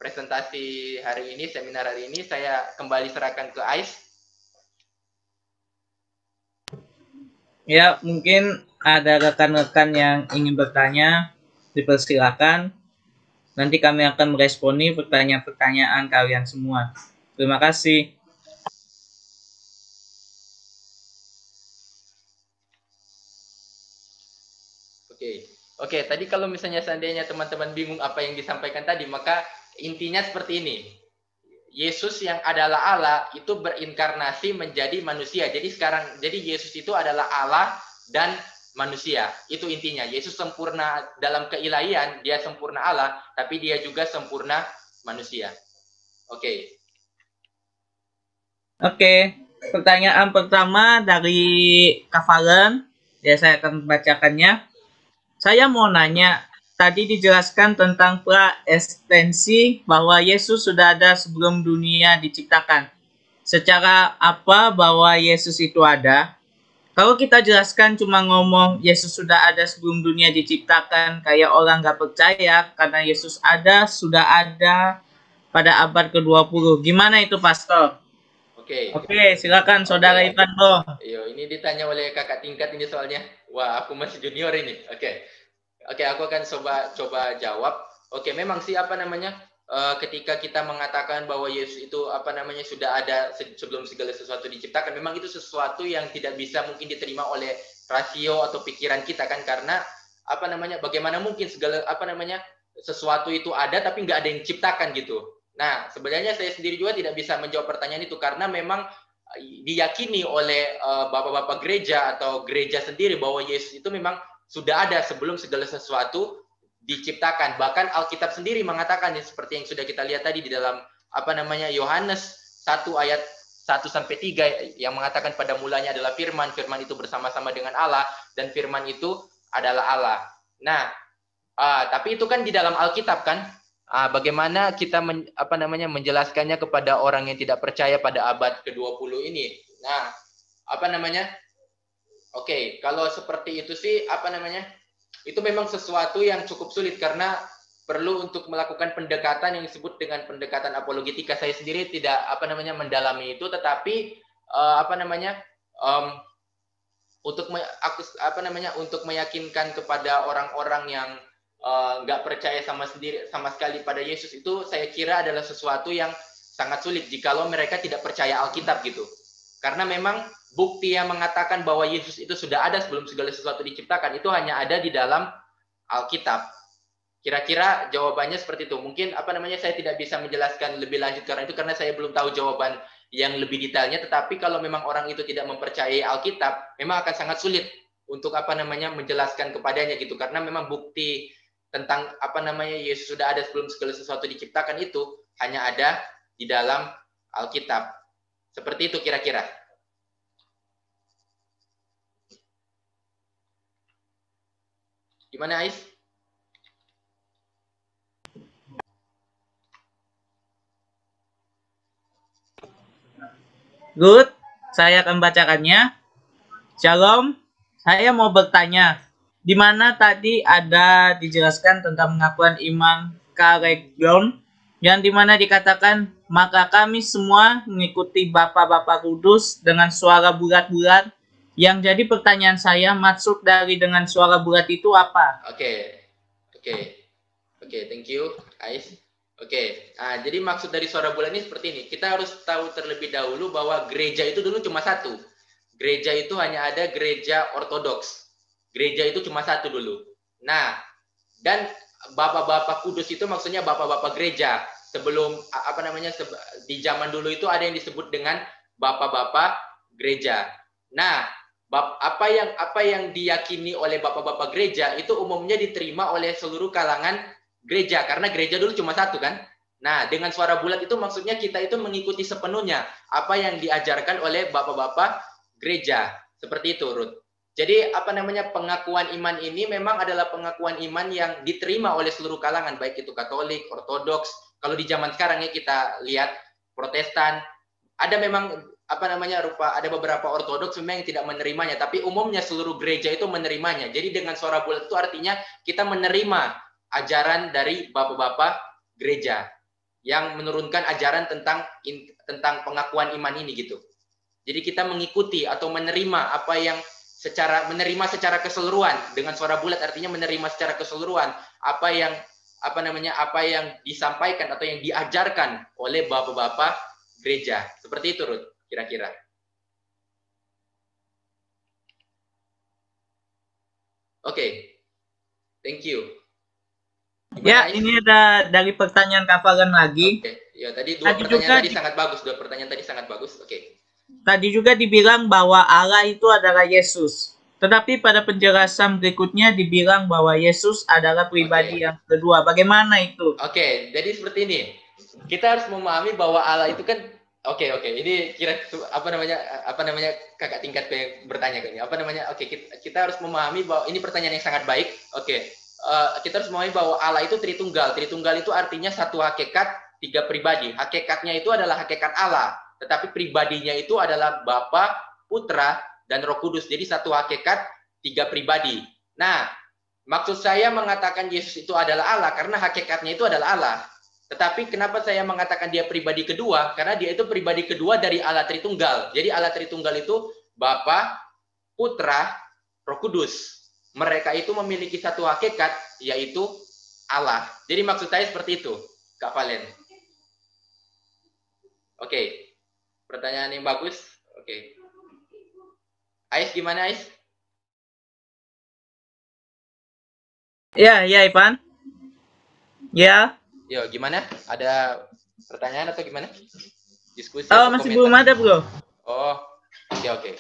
presentasi hari ini, seminar hari ini. Saya kembali serahkan ke Ais. Ya, mungkin ada rekan-rekan yang ingin bertanya, dipersilakan. Nanti kami akan meresponi pertanyaan-pertanyaan kalian semua. Terima kasih. Oke, tadi kalau misalnya seandainya teman-teman bingung apa yang disampaikan tadi, maka intinya seperti ini. Yesus yang adalah Allah itu berinkarnasi menjadi manusia. Jadi Yesus itu adalah Allah dan manusia. Itu intinya. Yesus sempurna dalam keilahian, dia sempurna Allah, tapi dia juga sempurna manusia. Oke. Pertanyaan pertama dari Kavalen. Ya, saya akan membacakannya. Saya mau nanya, tadi dijelaskan tentang praestensi bahwa Yesus sudah ada sebelum dunia diciptakan. Secara apa bahwa Yesus itu ada? Kalau kita jelaskan cuma ngomong Yesus sudah ada sebelum dunia diciptakan, kayak orang nggak percaya karena Yesus sudah ada pada abad ke-20. Gimana itu, Pastor? Oke, silakan Saudara Ivando. Ini ditanya oleh kakak tingkat ini soalnya. Wah, aku masih junior ini. Oke, aku akan coba jawab. Oke, memang sih ketika kita mengatakan bahwa Yesus itu sudah ada sebelum segala sesuatu diciptakan, memang itu sesuatu yang tidak bisa mungkin diterima oleh rasio atau pikiran kita kan, karena bagaimana mungkin segala sesuatu itu ada tapi nggak ada yang diciptakan gitu. Nah, sebenarnya saya sendiri juga tidak bisa menjawab pertanyaan itu karena memang diyakini oleh bapak-bapak gereja atau gereja sendiri bahwa Yesus itu memang sudah ada sebelum segala sesuatu diciptakan. Bahkan Alkitab sendiri mengatakan seperti yang sudah kita lihat tadi di dalam Yohanes 1 ayat 1 sampai 3 yang mengatakan pada mulanya adalah firman, firman itu bersama-sama dengan Allah dan firman itu adalah Allah. Nah, tapi itu kan di dalam Alkitab kan. Bagaimana kita menjelaskannya kepada orang yang tidak percaya pada abad ke-20 ini? Nah, Oke, kalau seperti itu sih itu memang sesuatu yang cukup sulit karena perlu untuk melakukan pendekatan yang disebut dengan pendekatan apologetika. Saya sendiri tidak mendalami itu, tetapi untuk meyakinkan kepada orang-orang yang nggak percaya sama sekali pada Yesus itu, saya kira adalah sesuatu yang sangat sulit jikalau mereka tidak percaya Alkitab gitu. Karena memang bukti yang mengatakan bahwa Yesus itu sudah ada sebelum segala sesuatu diciptakan itu hanya ada di dalam Alkitab. Kira-kira jawabannya seperti itu. Mungkin saya tidak bisa menjelaskan lebih lanjut karena saya belum tahu jawaban yang lebih detailnya. Tetapi kalau memang orang itu tidak mempercayai Alkitab, memang akan sangat sulit untuk menjelaskan kepadanya gitu. Karena memang bukti tentang Yesus sudah ada sebelum segala sesuatu diciptakan itu hanya ada di dalam Alkitab. Seperti itu kira-kira. Gimana, Ais? Good, saya akan bacakannya. Shalom, saya mau bertanya. Di mana tadi ada dijelaskan tentang pengakuan iman Karegon, yang dimana dikatakan, maka kami semua mengikuti Bapa-Bapa Kudus dengan suara bulat-bulat. Yang jadi pertanyaan saya, maksud dari dengan suara bulat itu apa? Oke, thank you, Ais. Jadi maksud dari suara bulan ini seperti ini. Kita harus tahu terlebih dahulu bahwa gereja itu dulu cuma satu. Gereja itu hanya ada gereja ortodoks. Gereja itu cuma satu dulu. Nah, dan Bapak-Bapak Kudus itu maksudnya Bapak-Bapak gereja. Sebelum di zaman dulu itu ada yang disebut dengan Bapak-Bapak gereja. Nah, apa yang diyakini oleh Bapak-Bapak gereja itu umumnya diterima oleh seluruh kalangan gereja, karena gereja dulu cuma satu kan. Nah, dengan suara bulat itu maksudnya kita itu mengikuti sepenuhnya apa yang diajarkan oleh Bapak-Bapak gereja. Seperti itu, Ruth. Jadi pengakuan iman ini memang adalah pengakuan iman yang diterima oleh seluruh kalangan, baik itu Katolik, Ortodoks. Kalau di zaman sekarang ya kita lihat Protestan, ada memang ada beberapa Ortodoks memang yang tidak menerimanya, tapi umumnya seluruh gereja itu menerimanya. Jadi dengan suara bulat itu artinya kita menerima ajaran dari Bapak-Bapak gereja yang menurunkan ajaran tentang pengakuan iman ini gitu. Jadi kita mengikuti atau menerima menerima secara keseluruhan. Dengan suara bulat artinya menerima secara keseluruhan apa yang disampaikan atau yang diajarkan oleh Bapak-Bapak gereja. Seperti itu, Ruth, kira-kira. Oke. Thank you. Gimana, ini ada dari pertanyaan Kak Farhan lagi. Ya, tadi dua pertanyaan tadi sangat bagus. Dua pertanyaan tadi sangat bagus. Tadi juga dibilang bahwa Allah itu adalah Yesus. Tetapi pada penjelasan berikutnya dibilang bahwa Yesus adalah pribadi yang kedua. Bagaimana itu? Jadi seperti ini. Kita harus memahami bahwa Allah itu kan ini kira kakak tingkat yang bertanya kan. Kita harus memahami bahwa ini pertanyaan yang sangat baik. Kita harus memahami bahwa Allah itu Tritunggal. Tritunggal itu artinya satu hakikat, tiga pribadi. Hakikatnya itu adalah hakikat Allah, tetapi pribadinya itu adalah Bapa, Putra, dan Roh Kudus. Jadi satu hakikat, tiga pribadi. Nah, maksud saya mengatakan Yesus itu adalah Allah karena hakikatnya itu adalah Allah. Tetapi kenapa saya mengatakan dia pribadi kedua? Karena dia itu pribadi kedua dari Allah Tritunggal. Jadi Allah Tritunggal itu Bapa, Putra, Roh Kudus. Mereka itu memiliki satu hakikat, yaitu Allah. Jadi maksud saya seperti itu, Kak Valen. Pertanyaan yang bagus. Ais, gimana Ais? Ya, Ivan. Ya. Yo, gimana? Ada pertanyaan atau gimana? Diskusi? Masih belum ada, bro. Oke.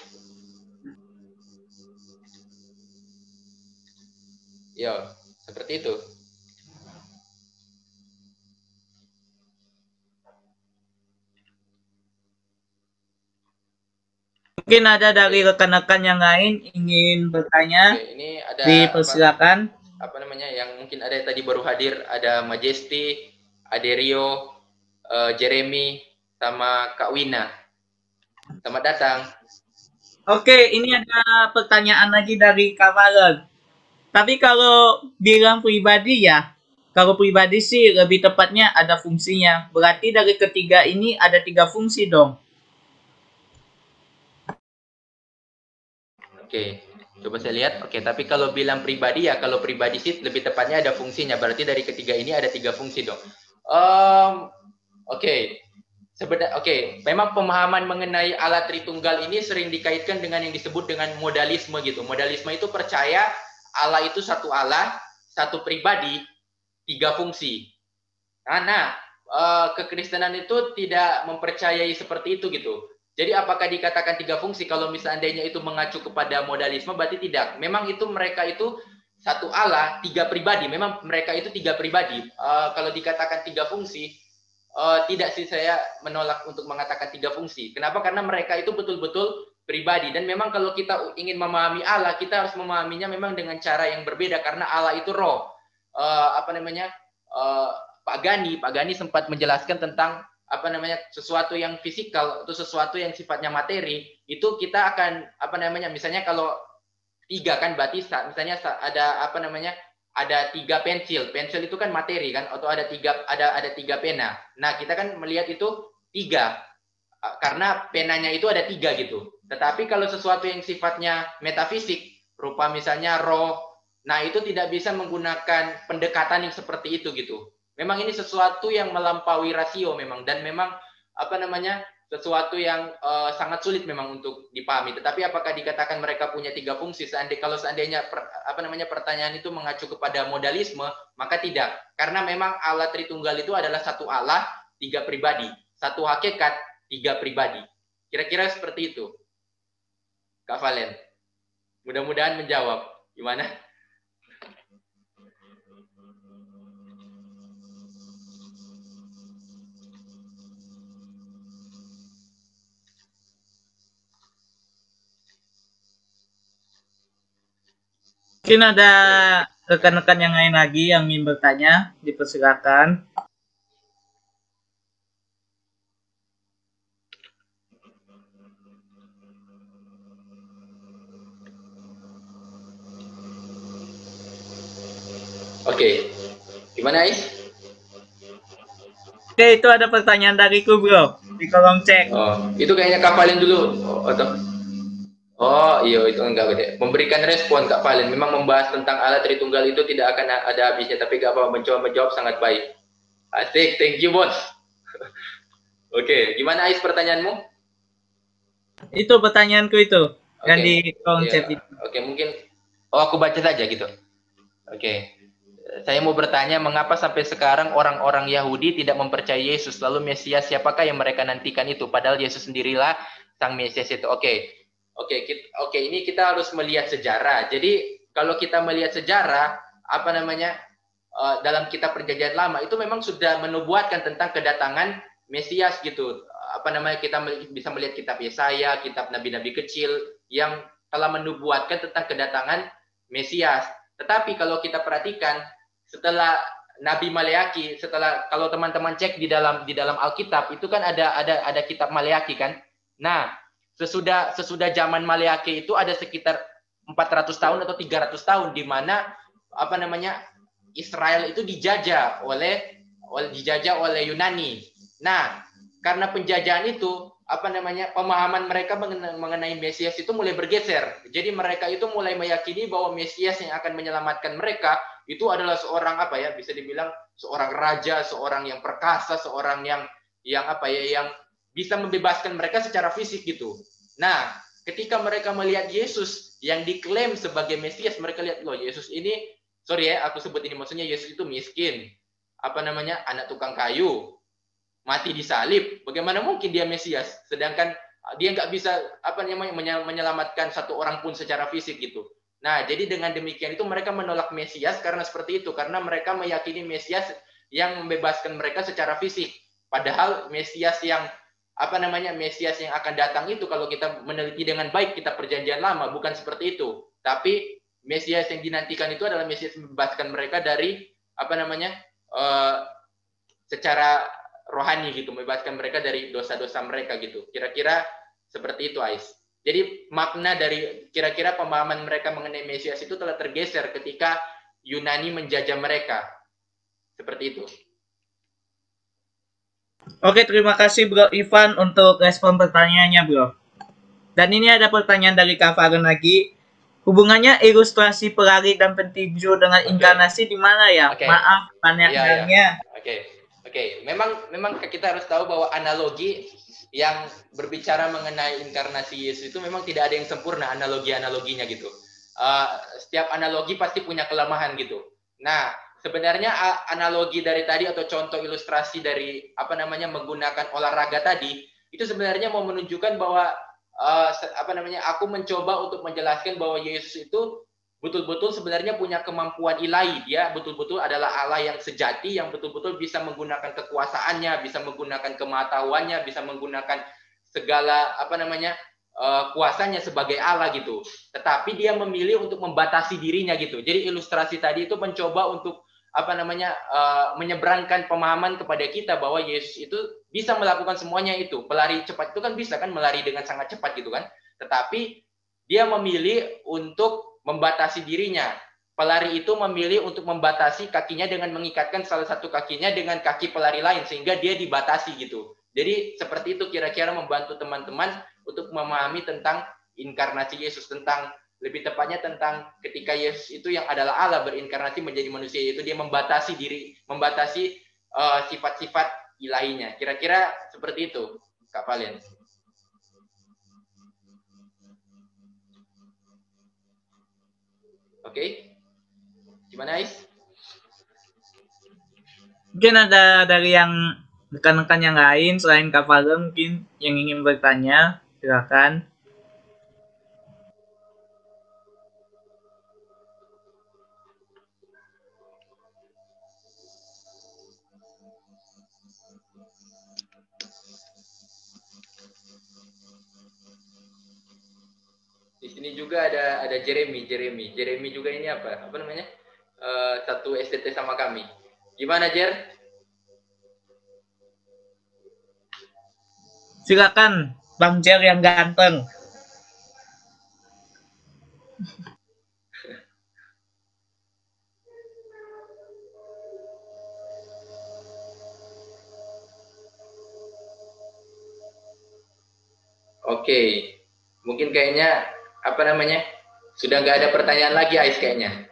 Yo, seperti itu. Mungkin ada dari rekan-rekan yang lain ingin bertanya. Ini ada dipersilakan. Yang mungkin ada tadi baru hadir, ada Majesty, Aderio, Jeremy, sama Kak Wina. Selamat datang. Ini ada pertanyaan lagi dari Kak Valen. Tapi kalau bilang pribadi ya, kalau pribadi sih lebih tepatnya ada fungsinya. Berarti dari ketiga ini ada 3 fungsi dong. Coba saya lihat. Tapi kalau bilang pribadi ya, kalau pribadi sih lebih tepatnya ada fungsinya. Berarti dari ketiga ini ada 3 fungsi dong. Memang pemahaman mengenai Allah Tritunggal ini sering dikaitkan dengan yang disebut dengan modalisme gitu. Modalisme itu percaya Allah itu satu Allah, satu pribadi, 3 fungsi. Kekristenan itu tidak mempercayai seperti itu gitu. Jadi apakah dikatakan 3 fungsi? Kalau misalnya itu mengacu kepada modalisme, berarti tidak. Memang itu mereka itu satu Allah, 3 pribadi. Memang mereka itu 3 pribadi. Kalau dikatakan 3 fungsi, tidak sih, saya menolak untuk mengatakan 3 fungsi. Kenapa? Karena mereka itu betul-betul pribadi. Dan memang kalau kita ingin memahami Allah, kita harus memahaminya memang dengan cara yang berbeda. Karena Allah itu roh. Pak Gani sempat menjelaskan tentang apa namanya sesuatu yang fisikal atau sesuatu yang sifatnya materi, itu kita akan apa namanya misalnya kalau 3 kan berarti misalnya ada apa namanya ada 3 pensil itu kan materi kan, atau ada 3 pena. Nah kita kan melihat itu 3 karena penanya itu ada 3 gitu. Tetapi kalau sesuatu yang sifatnya metafisik berupa misalnya roh, nah itu tidak bisa menggunakan pendekatan yang seperti itu gitu. Memang ini sesuatu yang melampaui rasio memang, dan memang apa namanya sesuatu yang sangat sulit memang untuk dipahami. Tetapi apakah dikatakan mereka punya 3 fungsi? Kalau seandainya pertanyaan itu mengacu kepada modalisme, maka tidak. Karena memang Allah Tritunggal itu adalah satu Allah, 3 pribadi, satu hakikat, 3 pribadi. Kira-kira seperti itu, Kak Valen. Mudah-mudahan menjawab. Gimana? Mungkin ada rekan-rekan yang lain lagi yang ingin bertanya, dipersilakan. Oke. Gimana, Ais? Oke, itu ada pertanyaan dariku, bro. Di kolom chat. Oh, itu kayaknya Kak Valen dulu. Oh, iya itu enggak gede. Memberikan respon Kak Valen. Memang membahas tentang Allah Tritunggal itu tidak akan ada habisnya, tapi Kak Valen mencoba menjawab sangat baik. Asik, thank you, Bos. Oke, gimana Ais pertanyaanmu? Itu pertanyaanku itu. Yang di kolom iya. chat itu. Oke, mungkin aku baca saja gitu. Oke. Saya mau bertanya, mengapa sampai sekarang orang-orang Yahudi tidak mempercayai Yesus? Lalu Mesias siapakah yang mereka nantikan itu? Padahal Yesus sendirilah sang Mesias itu. Oke, ini kita harus melihat sejarah. Jadi kalau kita melihat sejarah, apa namanya dalam kitab Perjanjian Lama itu memang sudah menubuatkan tentang kedatangan Mesias gitu. Apa namanya kita bisa melihat kitab Yesaya, kitab nabi-nabi kecil yang telah menubuatkan tentang kedatangan Mesias. Tetapi kalau kita perhatikan setelah Nabi Maleaki, kalau teman-teman cek di dalam Alkitab itu kan ada kitab Maleaki kan. Nah, sesudah zaman Maleaki itu ada sekitar 400 tahun atau 300 tahun di mana apa namanya Israel itu dijajah oleh Yunani. Nah, karena penjajahan itu apa namanya pemahaman mereka mengenai Mesias itu mulai bergeser. Jadi mereka itu mulai meyakini bahwa Mesias yang akan menyelamatkan mereka itu adalah seorang bisa dibilang seorang raja, seorang yang perkasa, seorang yang bisa membebaskan mereka secara fisik gitu. Nah, ketika mereka melihat Yesus yang diklaim sebagai Mesias, mereka lihat loh Yesus ini, sorry ya aku sebut ini, maksudnya Yesus itu miskin, anak tukang kayu, mati disalib, bagaimana mungkin dia Mesias? Sedangkan dia nggak bisa menyelamatkan satu orang pun secara fisik gitu. Nah, jadi dengan demikian itu mereka menolak Mesias karena seperti itu, karena mereka meyakini Mesias yang membebaskan mereka secara fisik. Padahal Mesias yang Mesias yang akan datang itu kalau kita meneliti dengan baik kitab Perjanjian Lama bukan seperti itu. Tapi Mesias yang dinantikan itu adalah Mesias yang membebaskan mereka dari secara rohani gitu, membebaskan mereka dari dosa-dosa mereka gitu. Kira-kira seperti itu, Ais. Jadi makna dari kira-kira pemahaman mereka mengenai Mesias itu telah tergeser ketika Yunani menjajah mereka. Seperti itu. Oke, terima kasih Bro Ivan untuk respon pertanyaannya, Bro. Dan ini ada pertanyaan dari Kak Valen lagi. Hubungannya ilustrasi pelari dan pentinju dengan inkarnasi di mana ya? Maaf, pertanyaannya. Oke. Memang kita harus tahu bahwa analogi yang berbicara mengenai inkarnasi Yesus itu memang tidak ada yang sempurna analoginya gitu. Setiap analogi pasti punya kelemahan gitu. Nah, sebenarnya analogi dari tadi atau contoh ilustrasi dari menggunakan olahraga tadi itu sebenarnya mau menunjukkan bahwa aku mencoba untuk menjelaskan bahwa Yesus itu betul-betul sebenarnya punya kemampuan ilahi. Dia betul-betul adalah Allah yang sejati, yang betul-betul bisa menggunakan kekuasaannya, bisa menggunakan kematahuannya, bisa menggunakan segala kuasanya sebagai Allah gitu. Tetapi dia memilih untuk membatasi dirinya gitu. Jadi ilustrasi tadi itu mencoba untuk menyeberangkan pemahaman kepada kita bahwa Yesus itu bisa melakukan semuanya itu. Pelari cepat itu kan bisa kan melari dengan sangat cepat gitu kan. Tetapi dia memilih untuk membatasi dirinya. Pelari itu memilih untuk membatasi kakinya dengan mengikatkan salah satu kakinya dengan kaki pelari lain sehingga dia dibatasi gitu. Jadi seperti itu kira-kira membantu teman-teman untuk memahami tentang inkarnasi Yesus, tentang lebih tepatnya tentang ketika Yesus itu yang adalah Allah berinkarnasi menjadi manusia, yaitu dia membatasi diri, membatasi sifat-sifat ilahinya. Kira-kira seperti itu, Kak Valen. Oke. Gimana, Ais? Mungkin ada dari yang rekan-rekan yang lain selain Kak Valen mungkin yang ingin bertanya, silakan. Di sini juga ada Jeremy juga ini apa namanya? Satu STT sama kami. Gimana, Jer? Silakan Bang Jer yang ganteng. Oke. Mungkin kayaknya sudah nggak ada pertanyaan lagi, Ais, kayaknya.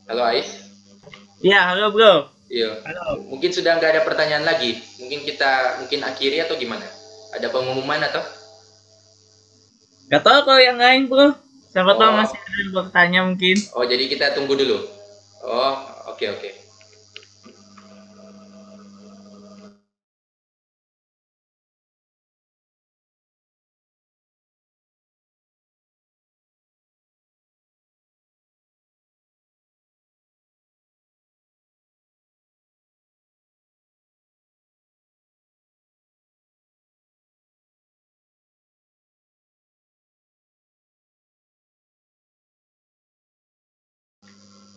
Halo, Ais. Ya, halo bro. Iya. Mungkin sudah nggak ada pertanyaan lagi. Mungkin kita akhiri atau gimana? Ada pengumuman atau? Gak tau kalau yang lain bro. Siapa tahu masih ada yang bertanya mungkin. Oh, jadi kita tunggu dulu. Oh, oke.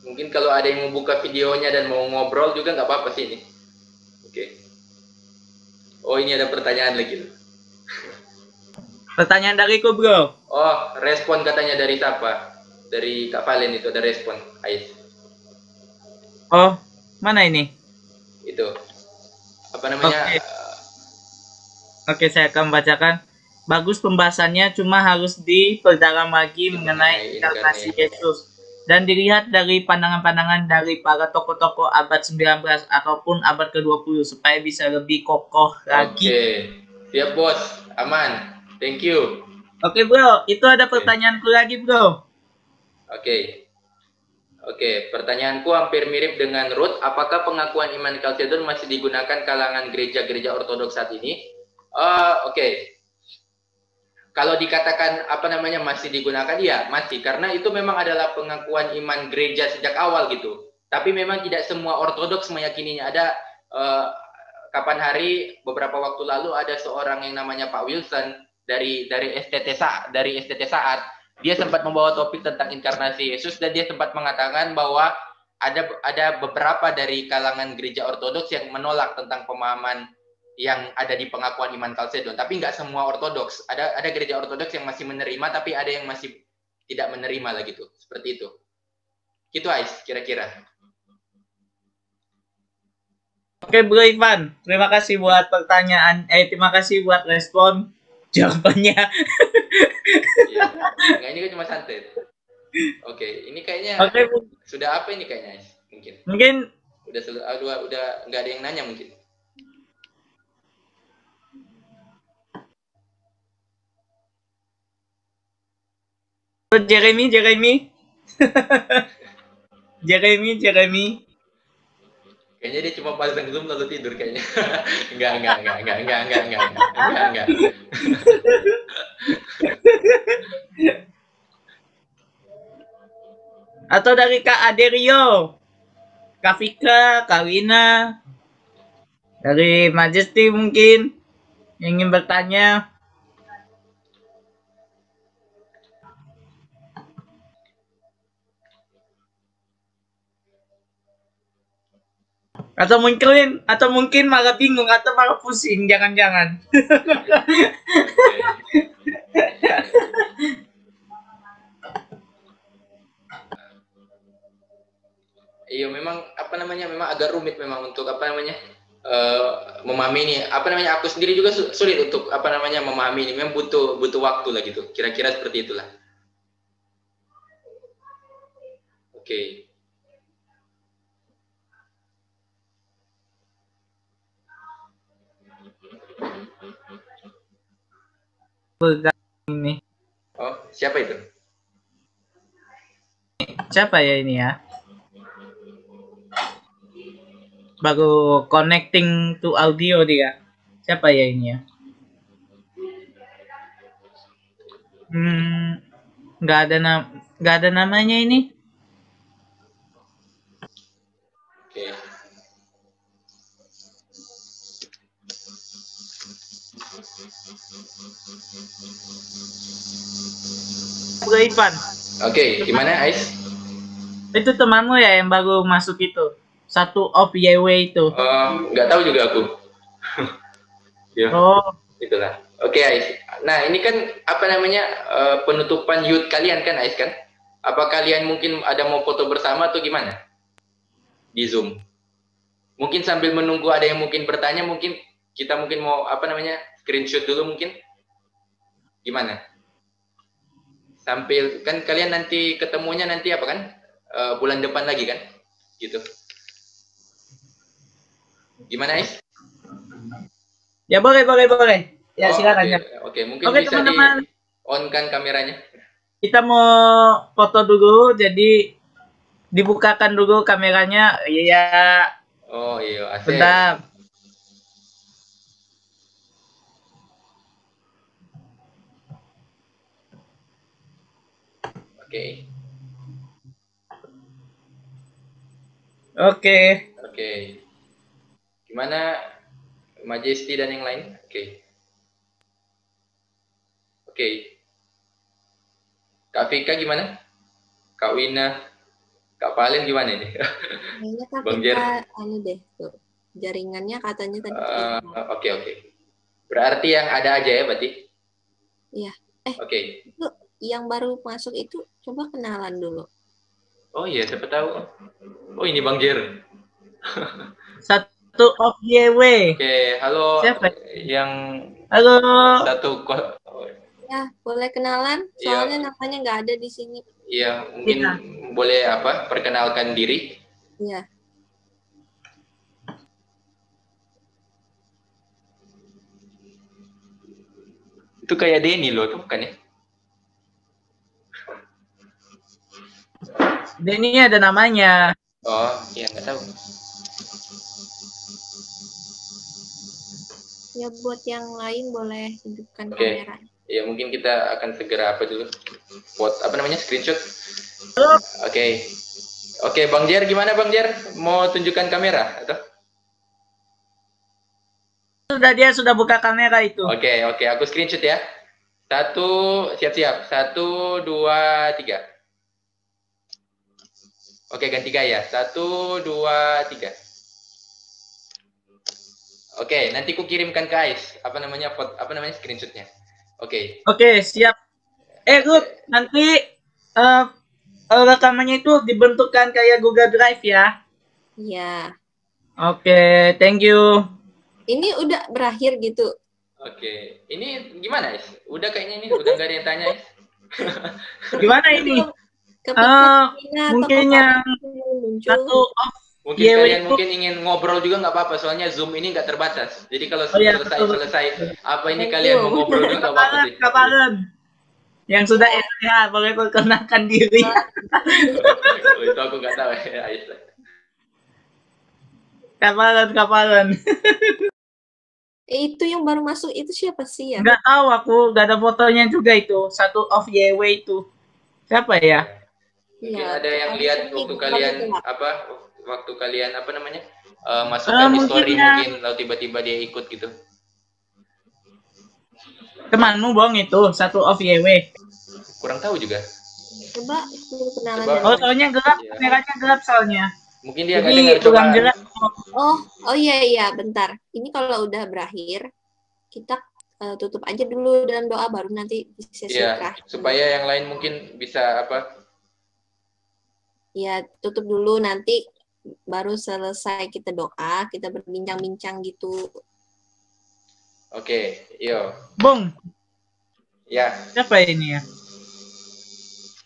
Mungkin kalau ada yang mau buka videonya dan mau ngobrol juga nggak apa-apa sih ini. Oke. Oh, ini ada pertanyaan lagi. Pertanyaan dariku bro. Oh, respon katanya dari siapa? Dari Kak Valen itu ada respon, Ais. Oh, mana ini? Itu. Apa namanya? Oke, saya akan bacakan. Bagus pembahasannya, cuma harus diperdalam lagi mengenai inkarnasi Yesus. Dan dilihat dari pandangan-pandangan dari para tokoh-tokoh abad 19 ataupun abad ke-20 supaya bisa lebih kokoh lagi. Oke. Siap bos, aman. Thank you. Oke bro, itu ada pertanyaanku lagi bro. Oke, pertanyaanku hampir mirip dengan Ruth. Apakah pengakuan iman Chalcedon masih digunakan kalangan gereja-gereja ortodoks saat ini? Oke. Kalau dikatakan masih digunakan, ya masih, karena itu memang adalah pengakuan iman gereja sejak awal gitu. Tapi memang tidak semua ortodoks meyakininya. Ada kapan hari beberapa waktu lalu ada seorang yang namanya Pak Wilson dari STT Saat. Dia sempat membawa topik tentang inkarnasi Yesus dan dia sempat mengatakan bahwa ada beberapa dari kalangan gereja ortodoks yang menolak tentang pemahaman yang ada di pengakuan iman Chalcedon, tapi nggak semua ortodoks. Ada gereja ortodoks yang masih menerima, tapi ada yang masih tidak menerima lah gitu. Seperti itu. Gitu Ais, kira-kira. Oke Bro Ivan, terima kasih buat pertanyaan. Terima kasih buat respon jawabannya. Iya. Nggak, ini kan cuma santai. Oke, ini kayaknya sudah apa ini kayaknya Ais? Mungkin udah nggak ada yang nanya mungkin. Jeremy. Kayaknya dia cuma pasang Zoom lalu tidur kayaknya. Enggak. Atau dari Kak Aderio, Kak Fika, Kak Wina, dari Majesty mungkin yang ingin bertanya. Atau mungkin malah bingung atau malah pusing, jangan-jangan. Iya, memang apa namanya, memang agak rumit memang untuk apa namanya memahami ini. Apa namanya, aku sendiri juga sulit untuk apa namanya memahami ini. Memang butuh waktu lah gitu. Kira-kira seperti itulah. Oke. Ini Oh, siapa itu? siapa ya ini ya? Baru connecting to audio dia. Siapa ya ini ya? Nggak ada namanya ini. Oke. Ivan. Oke, gimana Ais? Itu temanmu ya yang baru masuk itu. Satu of YW itu. Nggak tahu juga aku. Ya, Oh, itulah. Oke Ais. Nah, ini kan apa namanya penutupan youth kalian kan Ais kan? Apa kalian mungkin ada mau foto bersama atau gimana? Di Zoom. Mungkin sambil menunggu ada yang mungkin bertanya, mungkin kita mungkin mau apa namanya screenshot dulu mungkin. Gimana? Sambil kan kalian nanti ketemunya nanti apa kan? Bulan depan lagi kan? Gitu. Gimana Ais? ya boleh. Ya silakan ya. Oke, mungkin Oke, bisa teman-teman. di on kan kameranya. Kita mau foto dulu, jadi dibukakan dulu kameranya. Iya, Oh iya, asik. bentar. Oke. Oke. Oke. Gimana Majesty dan yang lain? Oke. Oke. Kak Vika gimana? Kak Wina, Kak Palen gimana ini? Kayaknya Kak Bang Jer. Vika, anu deh, tuh. Jaringannya katanya tadi. Oke. Berarti yang ada aja ya berarti? Iya. Oke. Itu yang baru masuk itu coba kenalan dulu. Oh iya, siapa tahu. Oh ini Bang Jer. Satu of YW. Oke, halo. Siapa? Yang Halo. satu Ya, boleh kenalan? Iya. Soalnya namanya nggak ada di sini. Iya, mungkin Iya. boleh apa? Perkenalkan diri. Iya. Itu kayak Denny loh, itu bukan ya? Denny ada namanya. Oh, iya nggak tahu. Ya, buat yang lain boleh hidupkan Oke. kamera. Ya mungkin kita akan segera apa dulu? Buat apa namanya? Screenshot. Oke. Oke, Bang Jer gimana Bang Jer? Mau tunjukkan kamera atau? Dia sudah buka kamera itu. Oke, aku screenshot ya. Siap-siap. 1, 2, 3. Oke, ganti gaya. 1, 2, 3. Oke, nanti ku kirimkan ke Ais. Apa namanya screenshotnya. Oke. Oke, siap. Ruth, nanti rekamannya itu dibentukkan kayak Google Drive ya. Iya. Oke, thank you. Ini udah berakhir gitu. Oke. Ini gimana, Ais? Udah kayaknya ini udah nggak ada yang tanya, Ais. Gimana ini? Ketika mungkin yang muncul. satu off Mungkin YW kalian itu. mungkin ingin ngobrol juga nggak apa-apa, soalnya Zoom ini nggak terbatas. Jadi kalau iya, selesai apa ini kalian mau ngobrol juga nggak apa-apa sih. Kapalan. Yang sudah SPH boleh perkenalkan diri. Oh, itu aku nggak tahu ya, Ais. Kapalan. Itu yang baru masuk itu siapa sih ya? Nggak tahu aku, nggak ada fotonya juga itu. Satu off YW itu. Siapa ya? Mungkin Iya, ada yang ada lihat yang waktu ikut kalian banget, waktu kalian apa namanya masukkan di story mungkin ya. mungkin lalu tiba-tiba dia ikut gitu. Temanmu Bong itu, satu off YW. Kurang tahu juga. Coba kenalan Coba. yang Oh, lain. soalnya gelap, Iya. kameranya gelap soalnya. Mungkin dia nggak Ini dengar. kurang Coba. jelas. Oh iya, bentar. Ini kalau udah berakhir, kita tutup aja dulu dalam doa, baru nanti di sesi Iya, terakhir. supaya yang lain mungkin bisa apa? Ya, tutup dulu, nanti baru selesai kita doa, kita berbincang-bincang gitu. Oke, yo. Bung, Ya. siapa ini ya?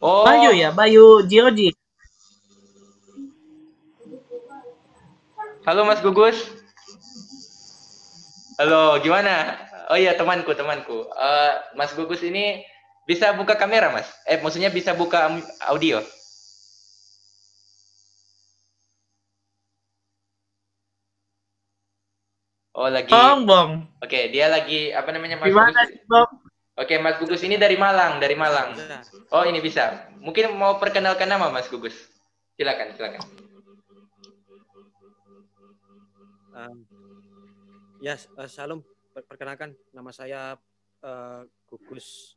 Oh, Bayu ya, Bayu Jioji. halo Mas Gugus. Halo, gimana? Oh iya, temanku. Mas Gugus ini bisa buka kamera, Mas? Maksudnya bisa buka audio? Oh, lagi. Bong. Oke, dia lagi apa namanya, Mas Gimana Gugus? sih, Bong? Oke, Mas Gugus ini dari Malang. Oh, ini bisa. Mungkin mau perkenalkan nama Mas Gugus. Silakan. Salam. Perkenalkan, nama saya Gugus.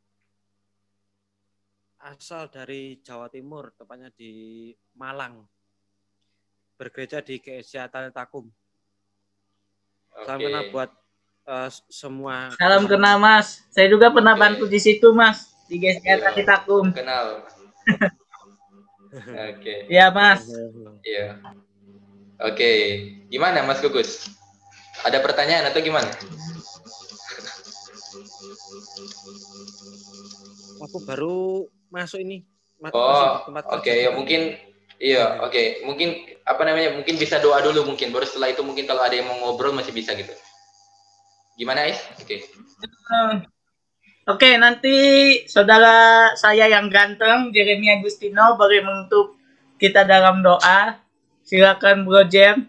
Asal dari Jawa Timur, tepatnya di Malang. Bergereja di GSJ Takum. Salam kenal buat semua. Salam kenal, Mas. Saya juga pernah bantu di situ, Mas. Di GSJ Takum. Kenal. Oke. Iya, Mas. Iya. Oke. Gimana Mas Gugus? Ada pertanyaan atau gimana? Aku baru masuk ini. Oh, oke. Ya mungkin iya, oke. Mungkin apa namanya? Mungkin bisa doa dulu mungkin. Baru setelah itu mungkin kalau ada yang mau ngobrol masih bisa gitu. Gimana, Is? Oke. Oke, nanti saudara saya yang ganteng, Jeremy Agustino, beri menutup kita dalam doa. Silakan Bro Jem.